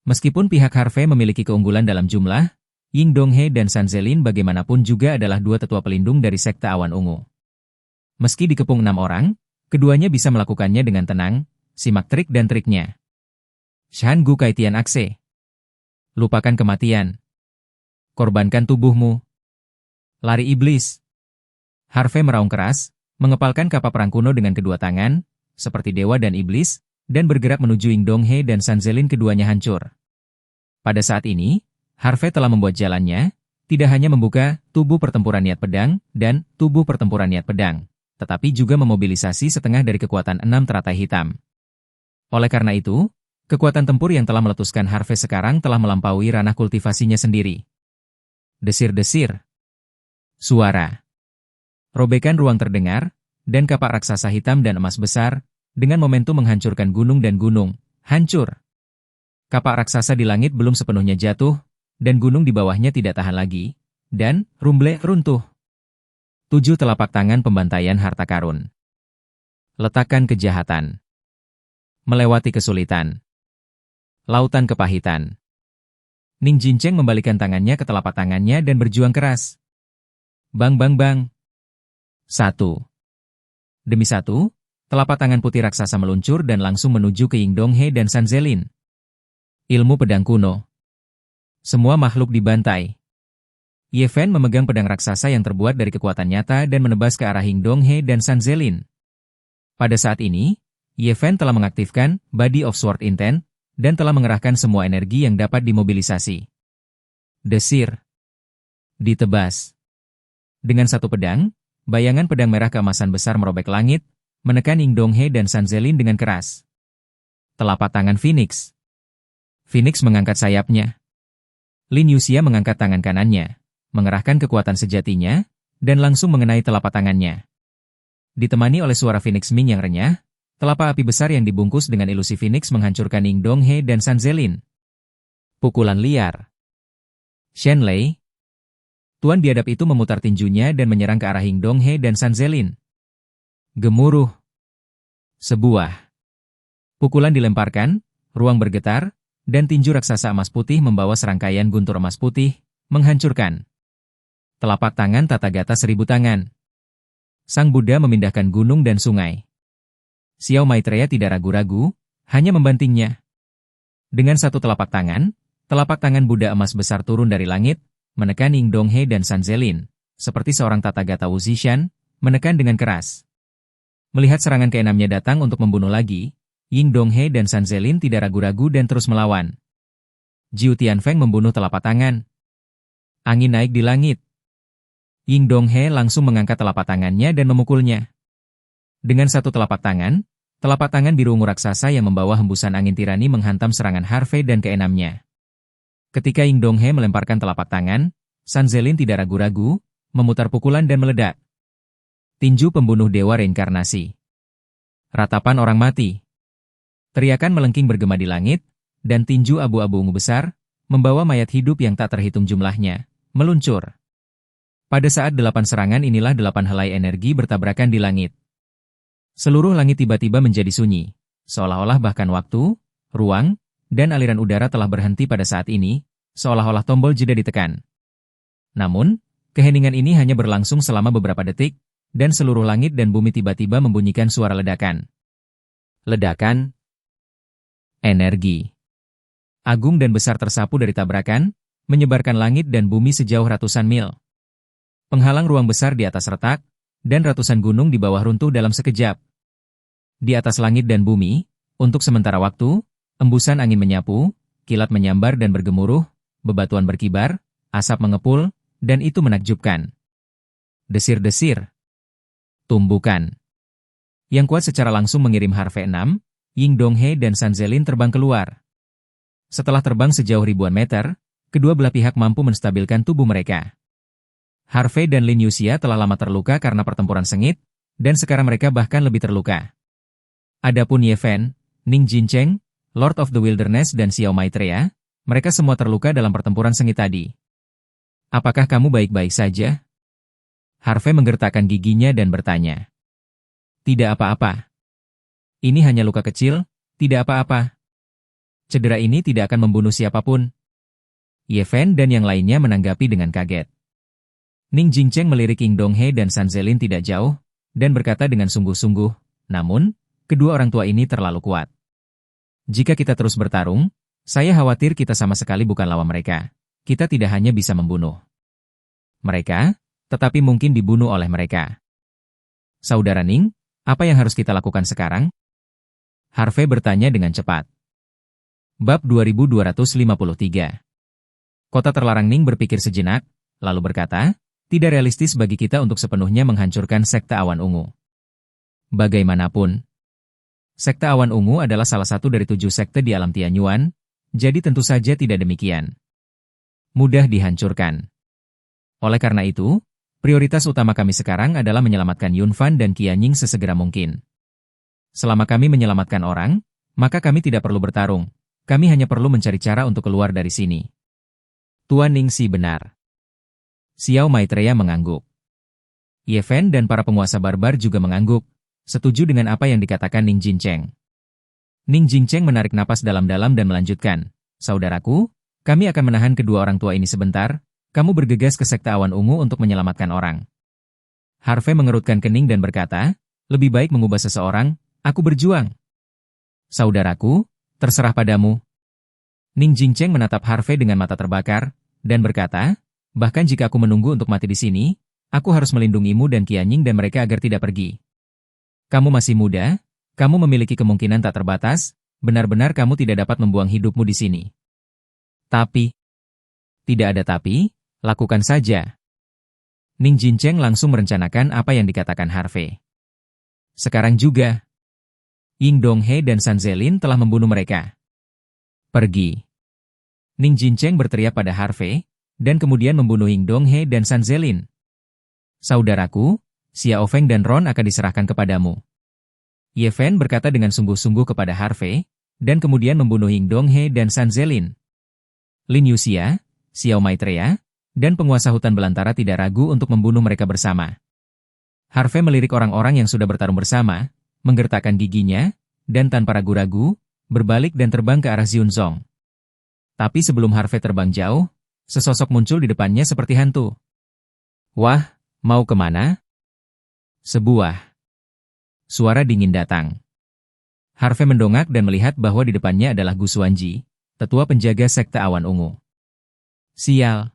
Meskipun pihak Harvey memiliki keunggulan dalam jumlah, Ying Donghe dan San Zelin bagaimanapun juga adalah 2 tetua pelindung dari sekte awan ungu. Meski dikepung 6 orang, keduanya bisa melakukannya dengan tenang, simak trik dan triknya. Shan Gu Kaitian Akse. Lupakan kematian. Korbankan tubuhmu. Lari iblis. Harvey meraung keras, mengepalkan kapal perang kuno dengan kedua tangan, seperti dewa dan iblis, dan bergerak menuju Ying Donghe dan San Zelin keduanya hancur. Pada saat ini, Harvey telah membuat jalannya, tidak hanya membuka tubuh pertempuran niat pedang dan tubuh pertempuran niat pedang, tetapi juga memobilisasi setengah dari kekuatan 6 teratai hitam. Oleh karena itu, kekuatan tempur yang telah meletuskan Harvey sekarang telah melampaui ranah kultivasinya sendiri. Desir-desir. Suara. Robekan ruang terdengar, dan kapak raksasa hitam dan emas besar, dengan momentum menghancurkan gunung dan gunung, hancur. Kapak raksasa di langit belum sepenuhnya jatuh, dan gunung di bawahnya tidak tahan lagi, dan rumble runtuh. 7 telapak tangan pembantaian harta karun. Letakkan kejahatan. Melewati kesulitan. Lautan kepahitan. Ning Jincheng membalikan tangannya ke telapak tangannya dan berjuang keras. Bang bang bang. 1. Demi 1, telapak tangan putih raksasa meluncur dan langsung menuju ke Ying Donghe dan San Zelin. Ilmu pedang kuno. Semua makhluk dibantai. Ye Fen memegang pedang raksasa yang terbuat dari kekuatan nyata dan menebas ke arah Ying Donghe dan San Zelin. Pada saat ini, Ye Fen telah mengaktifkan Body of Sword Intent dan telah mengerahkan semua energi yang dapat dimobilisasi. Desir. Ditebas. Dengan satu pedang, bayangan pedang merah keemasan besar merobek langit, menekan Ying Donghae dan San Zelin dengan keras. Telapak tangan Phoenix. Phoenix mengangkat sayapnya. Lin Yuxia mengangkat tangan kanannya, mengerahkan kekuatan sejatinya, dan langsung mengenai telapak tangannya. Ditemani oleh suara Phoenix Ming yang renyah, telapak api besar yang dibungkus dengan ilusi Phoenix menghancurkan Ying Donghae dan San Zelin. Pukulan liar. Shen Lei. Tuan biadab itu memutar tinjunya dan menyerang ke arah Ying Donghae dan San Zelin. Gemuruh. Sebuah pukulan dilemparkan, ruang bergetar, dan tinju raksasa emas putih membawa serangkaian guntur emas putih, menghancurkan. Telapak tangan Tathagata 1000 tangan. Sang Buddha memindahkan gunung dan sungai. Xiao Maitreya tidak ragu-ragu, hanya membantingnya. Dengan satu telapak tangan Buddha emas besar turun dari langit, menekan Ying Donghae dan San Zelin, seperti seorang Tathagata Wuzishan, menekan dengan keras. Melihat serangan keenamnya datang untuk membunuh lagi, Ying Donghae dan San Zelin tidak ragu-ragu dan terus melawan. Jiu Tianfeng membunuh telapak tangan. Angin naik di langit. Ying Donghae langsung mengangkat telapak tangannya dan memukulnya. Dengan satu telapak tangan biru ungu raksasa yang membawa hembusan angin tirani menghantam serangan Harvey dan keenamnya. Ketika Ying Donghae melemparkan telapak tangan, San Zelin tidak ragu-ragu, memutar pukulan dan meledak. Tinju pembunuh dewa reinkarnasi. Ratapan orang mati. Teriakan melengking bergema di langit, dan tinju abu-abu ungu besar, membawa mayat hidup yang tak terhitung jumlahnya, meluncur. Pada saat 8 serangan inilah 8 helai energi bertabrakan di langit. Seluruh langit tiba-tiba menjadi sunyi, seolah-olah bahkan waktu, ruang, dan aliran udara telah berhenti pada saat ini, seolah-olah tombol jeda ditekan. Namun, keheningan ini hanya berlangsung selama beberapa detik, dan seluruh langit dan bumi tiba-tiba membunyikan suara ledakan. Ledakan. Energi agung dan besar tersapu dari tabrakan, menyebarkan langit dan bumi sejauh ratusan mil. Penghalang ruang besar di atas retak, dan ratusan gunung di bawah runtuh dalam sekejap. Di atas langit dan bumi, untuk sementara waktu, embusan angin menyapu, kilat menyambar dan bergemuruh, bebatuan berkibar, asap mengepul, dan itu menakjubkan. Desir-desir. Tumbukan. Yang kuat secara langsung mengirim Harvey 6, Ying Donghae dan San Zelin terbang keluar. Setelah terbang sejauh ribuan meter, kedua belah pihak mampu menstabilkan tubuh mereka. Harvey dan Lin Yuxia telah lama terluka karena pertempuran sengit, dan sekarang mereka bahkan lebih terluka. Adapun Ye Fen, Ning Jincheng, Lord of the Wilderness dan Xiao Maitreya, mereka semua terluka dalam pertempuran sengit tadi. Apakah kamu baik-baik saja? Harvey menggertakkan giginya dan bertanya. Tidak apa-apa. Ini hanya luka kecil, tidak apa-apa. Cedera ini tidak akan membunuh siapapun. Ye Fen dan yang lainnya menanggapi dengan kaget. Ning Jincheng melirik Ying Donghae dan San Zelin tidak jauh, dan berkata dengan sungguh-sungguh, namun, kedua orang tua ini terlalu kuat. Jika kita terus bertarung, saya khawatir kita sama sekali bukan lawan mereka. Kita tidak hanya bisa membunuh mereka, tetapi mungkin dibunuh oleh mereka. Saudara Ning, apa yang harus kita lakukan sekarang? Harvey bertanya dengan cepat. Bab 2253. Kota terlarang. Ning berpikir sejenak, lalu berkata, tidak realistis bagi kita untuk sepenuhnya menghancurkan sekte awan ungu. Bagaimanapun, sekte awan ungu adalah salah satu dari 7 sekte di alam Tianyuan, jadi tentu saja tidak demikian mudah dihancurkan. Oleh karena itu, prioritas utama kami sekarang adalah menyelamatkan Yunfan dan Qianying sesegera mungkin. Selama kami menyelamatkan orang, maka kami tidak perlu bertarung, kami hanya perlu mencari cara untuk keluar dari sini. Tuan Ningsi benar. Xiao Maitreya mengangguk. Ye Fen dan para penguasa barbar juga mengangguk, setuju dengan apa yang dikatakan Ning Jincheng. Ning Jincheng menarik napas dalam-dalam dan melanjutkan, saudaraku, kami akan menahan kedua orang tua ini sebentar, kamu bergegas ke sekte awan ungu untuk menyelamatkan orang. Harvey mengerutkan kening dan berkata, lebih baik mengubah seseorang, aku berjuang. Saudaraku, terserah padamu. Ning Jincheng menatap Harvey dengan mata terbakar, dan berkata, bahkan jika aku menunggu untuk mati di sini, aku harus melindungimu dan Qianying dan mereka agar tidak pergi. Kamu masih muda, kamu memiliki kemungkinan tak terbatas, benar-benar kamu tidak dapat membuang hidupmu di sini. Tapi, tidak ada tapi, lakukan saja. Ning Jincheng langsung merencanakan apa yang dikatakan Harvey. Sekarang juga, Ying Donghe dan San Zelin telah membunuh mereka. Pergi. Ning Jincheng berteriak pada Harvey, dan kemudian membunuh Ying Donghe dan San Zelin. Saudaraku, Xiao Feng dan Ron akan diserahkan kepadamu. Ye Fen berkata dengan sungguh-sungguh kepada Harvey, dan kemudian membunuh Ying Donghe dan San Zelin. Lin Yuxia, Xiao Maitreya, dan penguasa hutan belantara tidak ragu untuk membunuh mereka bersama. Harvey melirik orang-orang yang sudah bertarung bersama, menggertakkan giginya, dan tanpa ragu-ragu, berbalik dan terbang ke arah Xiunzong. Tapi sebelum Harvey terbang jauh, sesosok muncul di depannya seperti hantu. Wah, mau kemana? Sebuah suara dingin datang. Harvey mendongak dan melihat bahwa di depannya adalah Gu Xuanji, tetua penjaga sekte awan ungu. Sial.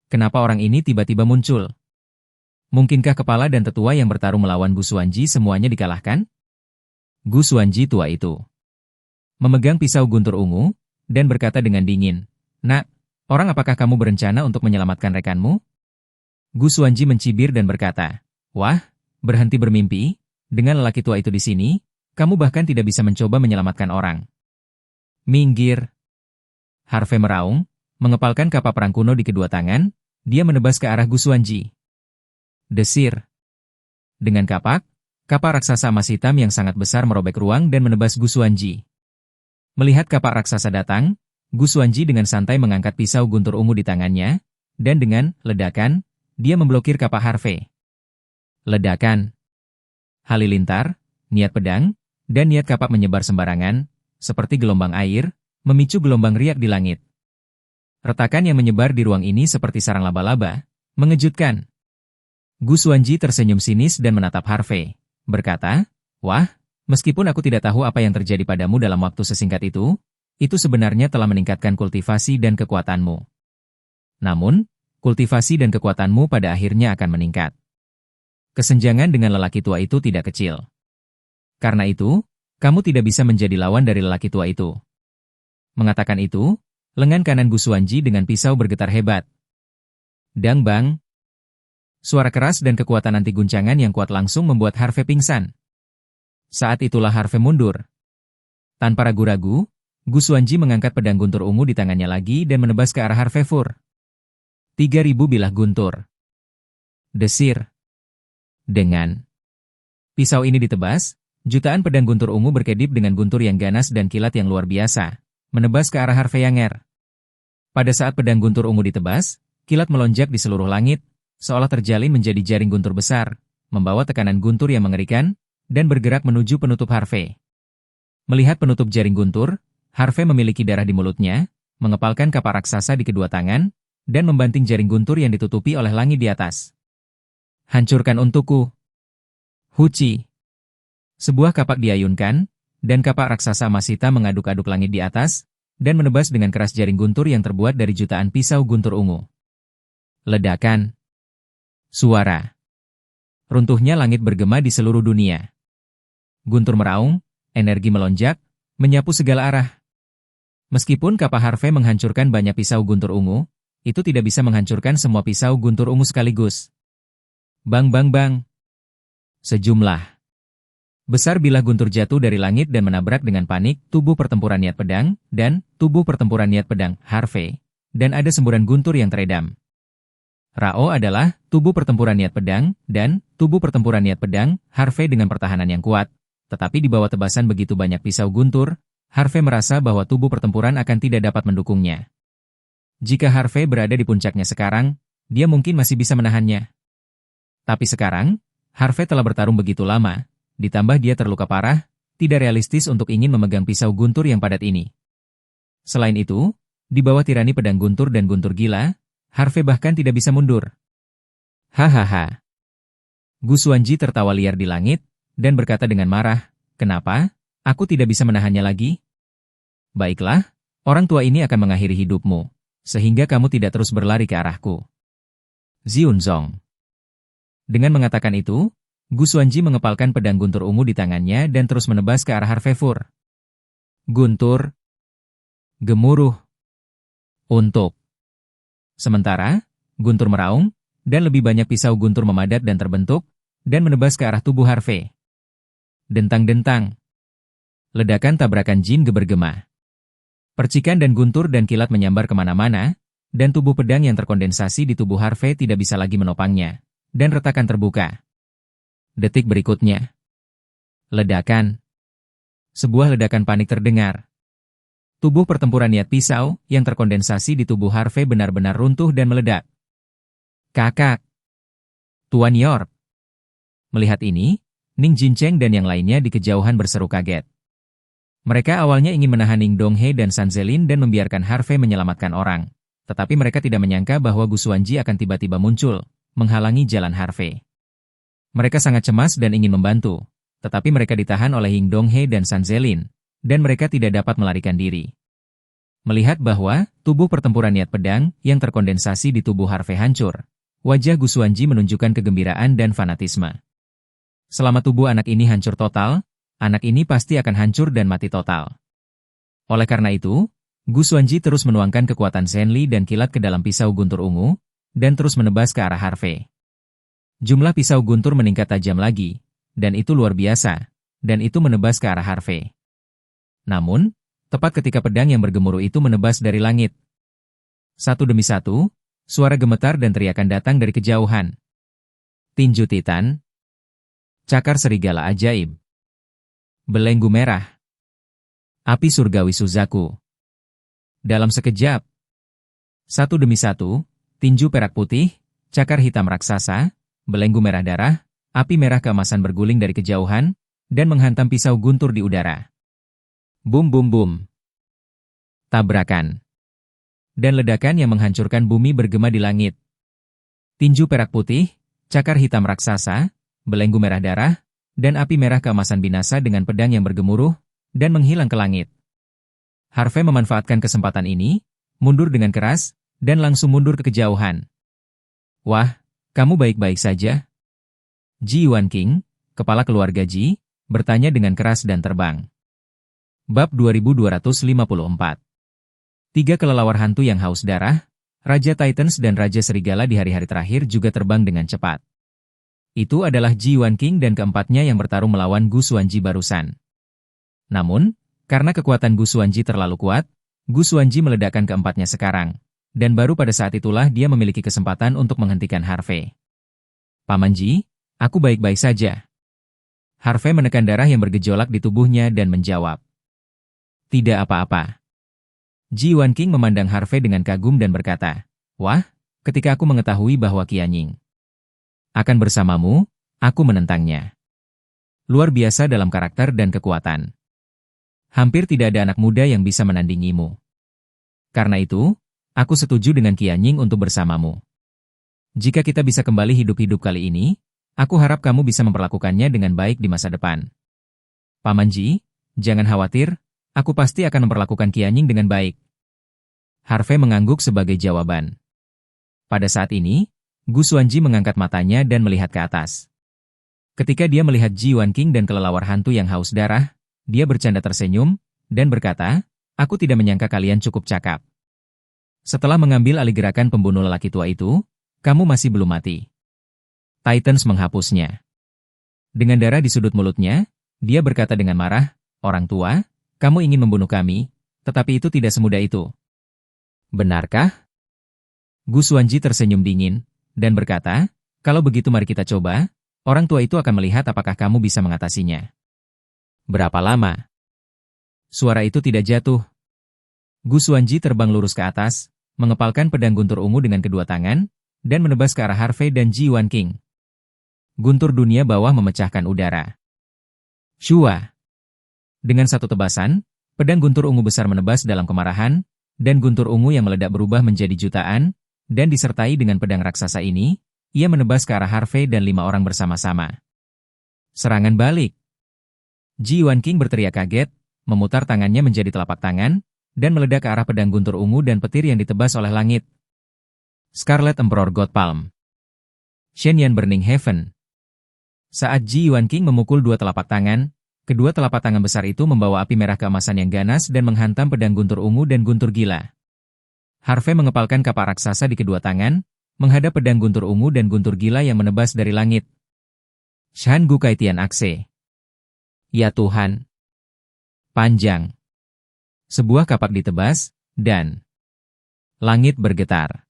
Kenapa orang ini tiba-tiba muncul? Mungkinkah kepala dan tetua yang bertarung melawan Gu Xuanji semuanya dikalahkan? Gu Xuanji tua itu memegang pisau guntur ungu, dan berkata dengan dingin, "Nak, orang apakah kamu berencana untuk menyelamatkan rekanmu?" Gu Xuanji mencibir dan berkata, "Wah, berhenti bermimpi, dengan lelaki tua itu di sini, kamu bahkan tidak bisa mencoba menyelamatkan orang." Minggir. Harvey meraung, mengepalkan kapak perang kuno di kedua tangan, dia menebas ke arah Gu Xuanji. Desir. Dengan kapak raksasa emas hitam yang sangat besar merobek ruang dan menebas Gu Xuanji. Melihat kapak raksasa datang, Gu Xuanji dengan santai mengangkat pisau guntur ungu di tangannya, dan dengan ledakan, dia memblokir kapak Harvey. Ledakan. Halilintar, niat pedang, dan niat kapak menyebar sembarangan, seperti gelombang air, memicu gelombang riak di langit. Retakan yang menyebar di ruang ini seperti sarang laba-laba, mengejutkan. Gu Xuanji tersenyum sinis dan menatap Harvey, berkata, "Wah, meskipun aku tidak tahu apa yang terjadi padamu dalam waktu sesingkat itu sebenarnya telah meningkatkan kultivasi dan kekuatanmu. Namun, kultivasi dan kekuatanmu pada akhirnya akan meningkat. Kesenjangan dengan lelaki tua itu tidak kecil. Karena itu, kamu tidak bisa menjadi lawan dari lelaki tua itu." Mengatakan itu, lengan kanan Gu Xuanji dengan pisau bergetar hebat. Dang bang. Suara keras dan kekuatan anti guncangan yang kuat langsung membuat Harvey pingsan. Saat itulah Harvey mundur. Tanpa ragu-ragu, Gu Xuanji mengangkat pedang guntur ungu di tangannya lagi dan menebas ke arah Harvey Fur. 3.000 bilah guntur. Desir. Dengan pisau ini ditebas, jutaan pedang guntur ungu berkedip dengan guntur yang ganas dan kilat yang luar biasa, menebas ke arah Harvey Yanger. Pada saat pedang guntur ungu ditebas, kilat melonjak di seluruh langit, seolah terjalin menjadi jaring guntur besar, membawa tekanan guntur yang mengerikan, dan bergerak menuju penutup Harvey. Melihat penutup jaring guntur, Harvey memiliki darah di mulutnya, mengepalkan kapak raksasa di kedua tangan, dan membanting jaring guntur yang ditutupi oleh langit di atas. Hancurkan untukku. Huci. Sebuah kapak diayunkan, dan kapak raksasa emas hitam mengaduk-aduk langit di atas, dan menebas dengan keras jaring guntur yang terbuat dari jutaan pisau guntur ungu. Ledakan. Suara. Runtuhnya langit bergema di seluruh dunia. Guntur meraung, energi melonjak, menyapu segala arah. Meskipun kapak Harvey menghancurkan banyak pisau guntur ungu, itu tidak bisa menghancurkan semua pisau guntur ungu sekaligus. Bang bang bang. Sejumlah besar bilah guntur jatuh dari langit dan menabrak dengan panik tubuh pertempuran niat pedang, dan tubuh pertempuran niat pedang Harvey, dan ada semburan guntur yang teredam. Rao adalah tubuh pertempuran niat pedang, dan tubuh pertempuran niat pedang Harvey dengan pertahanan yang kuat. Tetapi di bawah tebasan begitu banyak pisau guntur, Harvey merasa bahwa tubuh pertempuran akan tidak dapat mendukungnya. Jika Harvey berada di puncaknya sekarang, dia mungkin masih bisa menahannya. Tapi sekarang, Harvey telah bertarung begitu lama, ditambah dia terluka parah, tidak realistis untuk ingin memegang pisau guntur yang padat ini. Selain itu, di bawah tirani pedang guntur dan guntur gila, Harvey bahkan tidak bisa mundur. Hahaha. Gu Xuanji tertawa liar di langit, dan berkata dengan marah, "Kenapa? Aku tidak bisa menahannya lagi?" "Baiklah, orang tua ini akan mengakhiri hidupmu, sehingga kamu tidak terus berlari ke arahku." Xiunzong. Dengan mengatakan itu, Gu Xuanji mengepalkan pedang guntur ungu di tangannya dan terus menebas ke arah Harvey Fur. Guntur. Gemuruh. Untuk. Sementara, guntur meraung, dan lebih banyak pisau guntur memadat dan terbentuk, dan menebas ke arah tubuh Harvey. Dentang-dentang. Ledakan tabrakan jin bergema. Percikan dan guntur dan kilat menyambar kemana-mana, dan tubuh pedang yang terkondensasi di tubuh Harvey tidak bisa lagi menopangnya, dan retakan terbuka. Detik berikutnya. Ledakan. Sebuah ledakan panik terdengar. Tubuh pertempuran niat pisau yang terkondensasi di tubuh Harvey benar-benar runtuh dan meledak. Kakak. Tuan York. Melihat ini, Ning Jincheng dan yang lainnya di kejauhan berseru kaget. Mereka awalnya ingin menahan Ning Donghae dan San Zelin dan membiarkan Harvey menyelamatkan orang. Tetapi mereka tidak menyangka bahwa Gu Xuanji akan tiba-tiba muncul, menghalangi jalan Harvey. Mereka sangat cemas dan ingin membantu, tetapi mereka ditahan oleh Ning Donghae dan San Zelin, dan mereka tidak dapat melarikan diri. Melihat bahwa tubuh pertempuran niat pedang yang terkondensasi di tubuh Harvey hancur, wajah Gu Xuanji menunjukkan kegembiraan dan fanatisme. Selama tubuh anak ini hancur total, anak ini pasti akan hancur dan mati total. Oleh karena itu, Gu Xuanji terus menuangkan kekuatan Zenli dan kilat ke dalam pisau guntur ungu, dan terus menebas ke arah Harvey. Jumlah pisau guntur meningkat tajam lagi, dan itu luar biasa, dan itu menebas ke arah Harvey. Namun, tepat ketika pedang yang bergemuruh itu menebas dari langit. Satu demi satu, suara gemetar dan teriakan datang dari kejauhan. Tinju Titan. Cakar serigala ajaib. Belenggu merah. Api surgawi Suzaku. Dalam sekejap. Satu demi satu, tinju perak putih, cakar hitam raksasa, belenggu merah darah, api merah keemasan berguling dari kejauhan, dan menghantam pisau guntur di udara. Bum bum bum. Tabrakan. Dan ledakan yang menghancurkan bumi bergema di langit. Tinju perak putih, cakar hitam raksasa, belenggu merah darah, dan api merah keemasan binasa dengan pedang yang bergemuruh, dan menghilang ke langit. Harvey memanfaatkan kesempatan ini, mundur dengan keras, dan langsung mundur ke kejauhan. Wah, kamu baik-baik saja? Ji Yuanqing, kepala keluarga Ji, bertanya dengan keras dan terbang. Bab 2254. Tiga kelelawar hantu yang haus darah, Raja Titans dan Raja Serigala di hari-hari terakhir juga terbang dengan cepat. Itu adalah Ji Yuanqing dan keempatnya yang bertarung melawan Gu Xuanji barusan. Namun, karena kekuatan Gu Xuanji terlalu kuat, Gu Xuanji meledakkan keempatnya sekarang, dan baru pada saat itulah dia memiliki kesempatan untuk menghentikan Harvey. Paman Ji, aku baik-baik saja. Harvey menekan darah yang bergejolak di tubuhnya dan menjawab. Tidak apa-apa. Ji Yuanqing memandang Harvey dengan kagum dan berkata, wah, ketika aku mengetahui bahwa Qianying akan bersamamu, aku menentangnya. Luar biasa dalam karakter dan kekuatan. Hampir tidak ada anak muda yang bisa menandingimu. Karena itu, aku setuju dengan Qianying untuk bersamamu. Jika kita bisa kembali hidup-hidup kali ini, aku harap kamu bisa memperlakukannya dengan baik di masa depan. Paman Ji, jangan khawatir, aku pasti akan memperlakukan Qianying dengan baik. Harvey mengangguk sebagai jawaban. Pada saat ini, Gu Xuanji mengangkat matanya dan melihat ke atas. Ketika dia melihat Ji Yuanqing dan kelelawar hantu yang haus darah, dia bercanda tersenyum, dan berkata, aku tidak menyangka kalian cukup cakap. Setelah mengambil alih gerakan pembunuh lelaki tua itu, kamu masih belum mati. Titans menghapusnya. Dengan darah di sudut mulutnya, dia berkata dengan marah, orang tua, kamu ingin membunuh kami, tetapi itu tidak semudah itu. Benarkah? Gu Xuanji tersenyum dingin, dan berkata, kalau begitu mari kita coba, orang tua itu akan melihat apakah kamu bisa mengatasinya. Berapa lama? Suara itu tidak jatuh. Gu Xuanji terbang lurus ke atas, mengepalkan pedang guntur ungu dengan kedua tangan, dan menebas ke arah Harvey dan Ji Yuanqing. Guntur dunia bawah memecahkan udara. Shua. Dengan satu tebasan, pedang guntur ungu besar menebas dalam kemarahan, dan guntur ungu yang meledak berubah menjadi jutaan, dan disertai dengan pedang raksasa ini, ia menebas ke arah Harvey dan 5 orang bersama-sama. Serangan balik. Ji Yuanqing berteriak kaget, memutar tangannya menjadi telapak tangan, dan meledak ke arah pedang guntur ungu dan petir yang ditebas oleh langit. Scarlet Emperor God Palm. Shenyan Burning Heaven. Saat Ji Yuanqing memukul dua telapak tangan, kedua telapak tangan besar itu membawa api merah keemasan yang ganas dan menghantam pedang guntur ungu dan guntur gila. Harvey mengepalkan kapak raksasa di kedua tangan, menghadap pedang guntur ungu dan guntur gila yang menebas dari langit. Shan Gukai Tian Akse. Ya Tuhan! Panjang. Sebuah kapak ditebas, dan langit bergetar.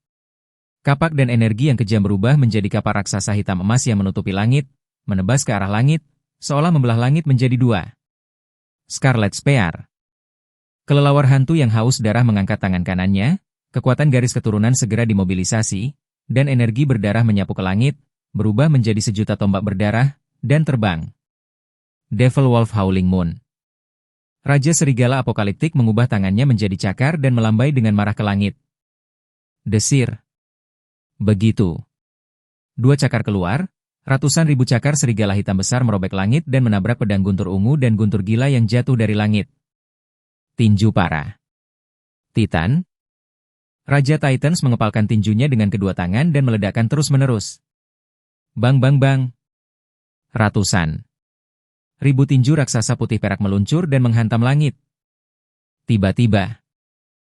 Kapak dan energi yang kejam berubah menjadi kapak raksasa hitam emas yang menutupi langit, menebas ke arah langit, seolah membelah langit menjadi dua. Scarlet Spear. Kelelawar hantu yang haus darah mengangkat tangan kanannya, kekuatan garis keturunan segera dimobilisasi, dan energi berdarah menyapu ke langit, berubah menjadi sejuta tombak berdarah, dan terbang. Devil Wolf Howling Moon. Raja Serigala Apokaliptik mengubah tangannya menjadi cakar dan melambai dengan marah ke langit. Desir. Begitu. Dua cakar keluar, ratusan ribu cakar serigala hitam besar merobek langit dan menabrak pedang guntur ungu dan guntur gila yang jatuh dari langit. Tinju para Titan. Raja Titans mengepalkan tinjunya dengan kedua tangan dan meledakkan terus-menerus. Bang bang bang. Ratusan ribu tinju raksasa putih perak meluncur dan menghantam langit. Tiba-tiba,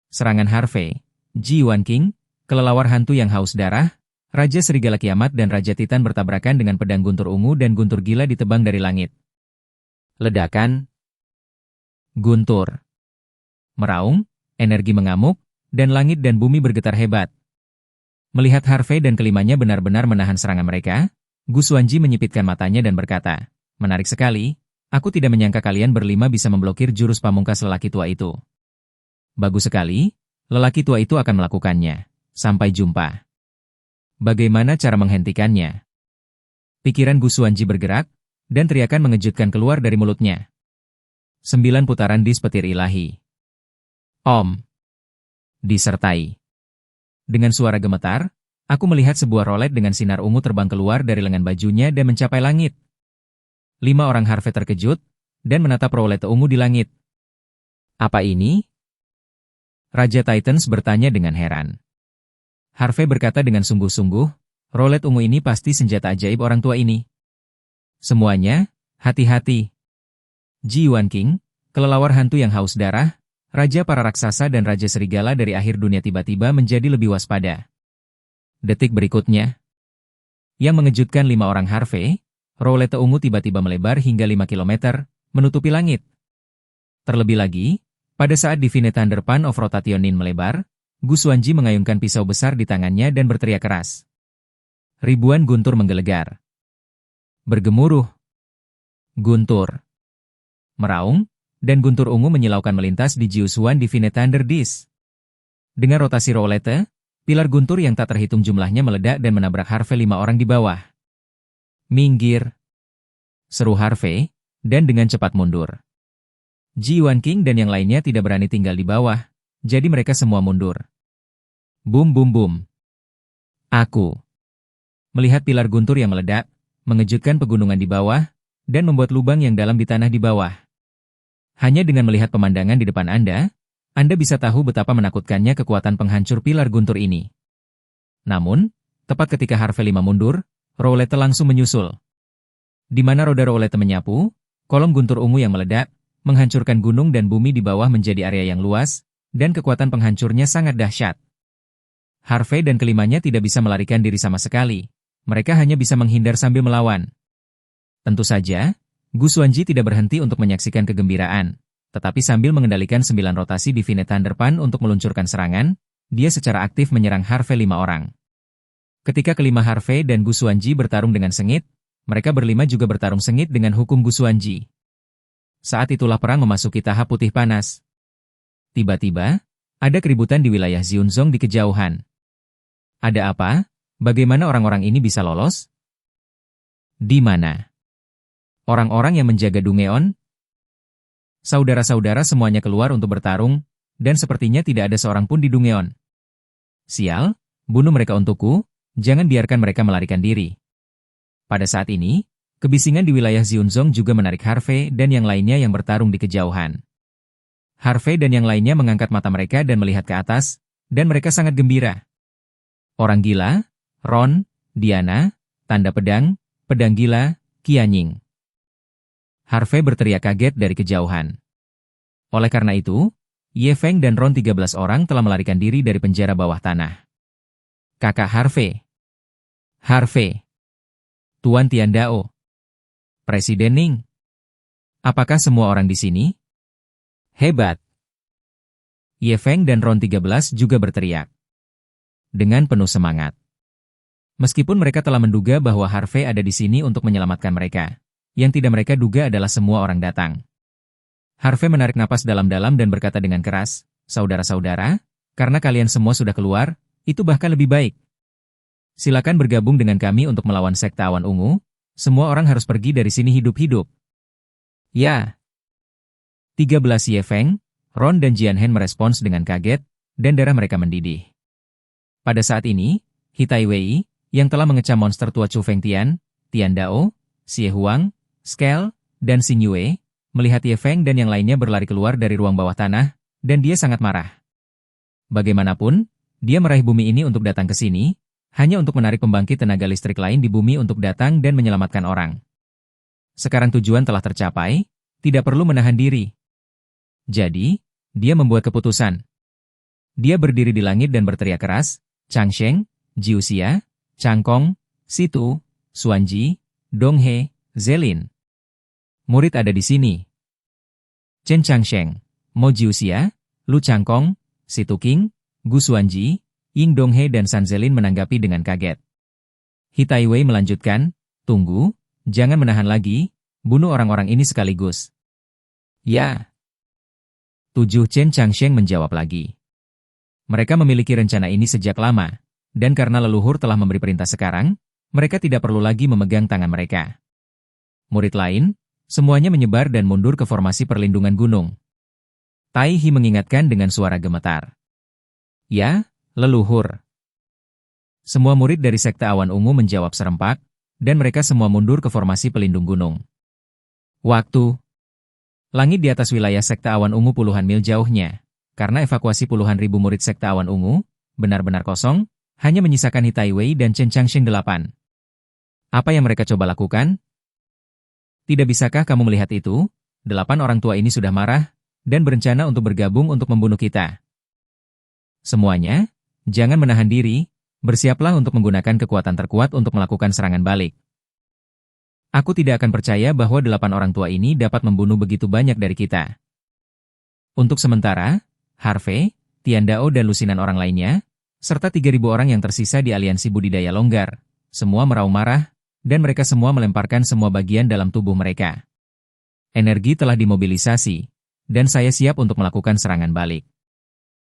serangan Harvey, G1 King, kelelawar hantu yang haus darah, Raja Serigala Kiamat dan Raja Titan bertabrakan dengan pedang guntur ungu dan guntur gila ditebang dari langit. Ledakan. Guntur meraung, energi mengamuk, dan langit dan bumi bergetar hebat. Melihat Harvey dan kelimanya benar-benar menahan serangan mereka, Gu Xuanji menyipitkan matanya dan berkata, "Menarik sekali, aku tidak menyangka kalian berlima bisa memblokir jurus pamungkas lelaki tua itu. Bagus sekali, lelaki tua itu akan melakukannya. Sampai jumpa. Bagaimana cara menghentikannya?" Pikiran Gu Xuanji bergerak, dan teriakan mengejutkan keluar dari mulutnya. 9 putaran dis petir ilahi. Om. Disertai. Dengan suara gemetar, aku melihat sebuah rolet dengan sinar ungu terbang keluar dari lengan bajunya dan mencapai langit. 5 orang Harvey terkejut, dan menatap rolet ungu di langit. Apa ini? Raja Titans bertanya dengan heran. Harvey berkata dengan sungguh-sungguh, rolet ungu ini pasti senjata ajaib orang tua ini. Semuanya, hati-hati. G1 King, kelelawar hantu yang haus darah, Raja para raksasa dan Raja Serigala dari akhir dunia tiba-tiba menjadi lebih waspada. Detik berikutnya, yang mengejutkan 5 orang Harvey, roulette ungu tiba-tiba melebar hingga 5 kilometer, menutupi langit. Terlebih lagi, pada saat Divine Thunder Pan of Rotationin melebar, Gu Xuanji mengayunkan pisau besar di tangannya dan berteriak keras. Ribuan guntur menggelegar. Bergemuruh. Guntur meraung, dan guntur ungu menyilaukan melintas di Jiusuan Divine Thunder Disc. Dengan rotasi roulette, pilar guntur yang tak terhitung jumlahnya meledak dan menabrak Harvey 5 orang di bawah. Minggir, seru Harvey, dan dengan cepat mundur. G1 King dan yang lainnya tidak berani tinggal di bawah, jadi mereka semua mundur. Bum bum bum. Aku melihat pilar guntur yang meledak, mengejutkan pegunungan di bawah, dan membuat lubang yang dalam di tanah di bawah. Hanya dengan melihat pemandangan di depan Anda bisa tahu betapa menakutkannya kekuatan penghancur pilar guntur ini. Namun, tepat ketika Harvey 5 mundur, roulette langsung menyusul. Di mana roda roulette menyapu, kolom guntur ungu yang meledak, menghancurkan gunung dan bumi di bawah menjadi area yang luas, dan kekuatan penghancurnya sangat dahsyat. Harvey dan kelimanya tidak bisa melarikan diri sama sekali, mereka hanya bisa menghindar sambil melawan. Tentu saja, Gu Xuanji tidak berhenti untuk menyaksikan kegembiraan, tetapi sambil mengendalikan 9 rotasi Divine Thunder Pan untuk meluncurkan serangan, dia secara aktif menyerang Harvey 5 orang. Ketika kelima Harvey dan Gu Xuanji bertarung dengan sengit, mereka berlima juga bertarung sengit dengan hukum Gu Xuanji. Saat itulah perang memasuki tahap putih panas. Tiba-tiba, ada keributan di wilayah Xiunzong di kejauhan. Ada apa? Bagaimana orang-orang ini bisa lolos? Di mana orang-orang yang menjaga Dungeon? Saudara-saudara semuanya keluar untuk bertarung, dan sepertinya tidak ada seorang pun di Dungeon. Sial, bunuh mereka untukku, jangan biarkan mereka melarikan diri. Pada saat ini, kebisingan di wilayah Xiunzong juga menarik Harvey dan yang lainnya yang bertarung di kejauhan. Harvey dan yang lainnya mengangkat mata mereka dan melihat ke atas, dan mereka sangat gembira. Orang gila, Ron, Diana, tanda pedang gila, Qianying. Harvey berteriak kaget dari kejauhan. Oleh karena itu, Ye Feng dan Ron 13 orang telah melarikan diri dari penjara bawah tanah. Kakak Harvey. Harvey. Tuan Tiandao. Presiden Ning. Apakah semua orang di sini? Hebat! Ye Feng dan Ron 13 juga berteriak. Dengan penuh semangat. Meskipun mereka telah menduga bahwa Harvey ada di sini untuk menyelamatkan mereka, yang tidak mereka duga adalah semua orang datang. Harvey menarik napas dalam-dalam dan berkata dengan keras, "Saudara-saudara, karena kalian semua sudah keluar, itu bahkan lebih baik. Silakan bergabung dengan kami untuk melawan sekte awan ungu. Semua orang harus pergi dari sini hidup-hidup." Ya. 13 Ye Feng, Ron dan Jianhen merespons dengan kaget, dan darah mereka mendidih. Pada saat ini, Hitai Wei, yang telah mengecam monster tua Chu Fengtian, Tian Dao, Xie Huang, Skel, dan Xin Yue, melihat Ye Feng dan yang lainnya berlari keluar dari ruang bawah tanah, dan dia sangat marah. Bagaimanapun, dia meraih bumi ini untuk datang ke sini, hanya untuk menarik pembangkit tenaga listrik lain di bumi untuk datang dan menyelamatkan orang. Sekarang tujuan telah tercapai, tidak perlu menahan diri. Jadi, dia membuat keputusan. Dia berdiri di langit dan berteriak keras, "Changsheng, Jiuxia, Changkong, Situ, Xuanji, Donghe, Zelin. Murid ada di sini." Chen Changsheng, Mo Jiuxia, Lu Changkong, Situ King, Gu Xuanji, Ying Donghe dan San Zelin menanggapi dengan kaget. Hitai Wei melanjutkan, "Tunggu, jangan menahan lagi, bunuh orang-orang ini sekaligus." Ya. 7 Chen Changsheng menjawab lagi. Mereka memiliki rencana ini sejak lama, dan karena leluhur telah memberi perintah sekarang, mereka tidak perlu lagi memegang tangan mereka. Murid lain, semuanya menyebar dan mundur ke formasi perlindungan gunung. Tai Hi mengingatkan dengan suara gemetar. Ya, leluhur. Semua murid dari sekte awan ungu menjawab serempak, dan mereka semua mundur ke formasi pelindung gunung. Waktu. Langit di atas wilayah sekte awan ungu puluhan mil jauhnya, karena evakuasi puluhan ribu murid sekte awan ungu, benar-benar kosong, hanya menyisakan Hitai Wei dan Chen Changsheng 8. Apa yang mereka coba lakukan? Tidak bisakah kamu melihat itu? 8 orang tua ini sudah marah, dan berencana untuk bergabung untuk membunuh kita. Semuanya, jangan menahan diri, bersiaplah untuk menggunakan kekuatan terkuat untuk melakukan serangan balik. Aku tidak akan percaya bahwa 8 orang tua ini dapat membunuh begitu banyak dari kita. Untuk sementara, Harvey, Tian Dao dan lusinan orang lainnya, serta 3.000 orang yang tersisa di aliansi budidaya longgar, semua meraung marah, dan mereka semua melemparkan semua bagian dalam tubuh mereka. Energi telah dimobilisasi, dan saya siap untuk melakukan serangan balik.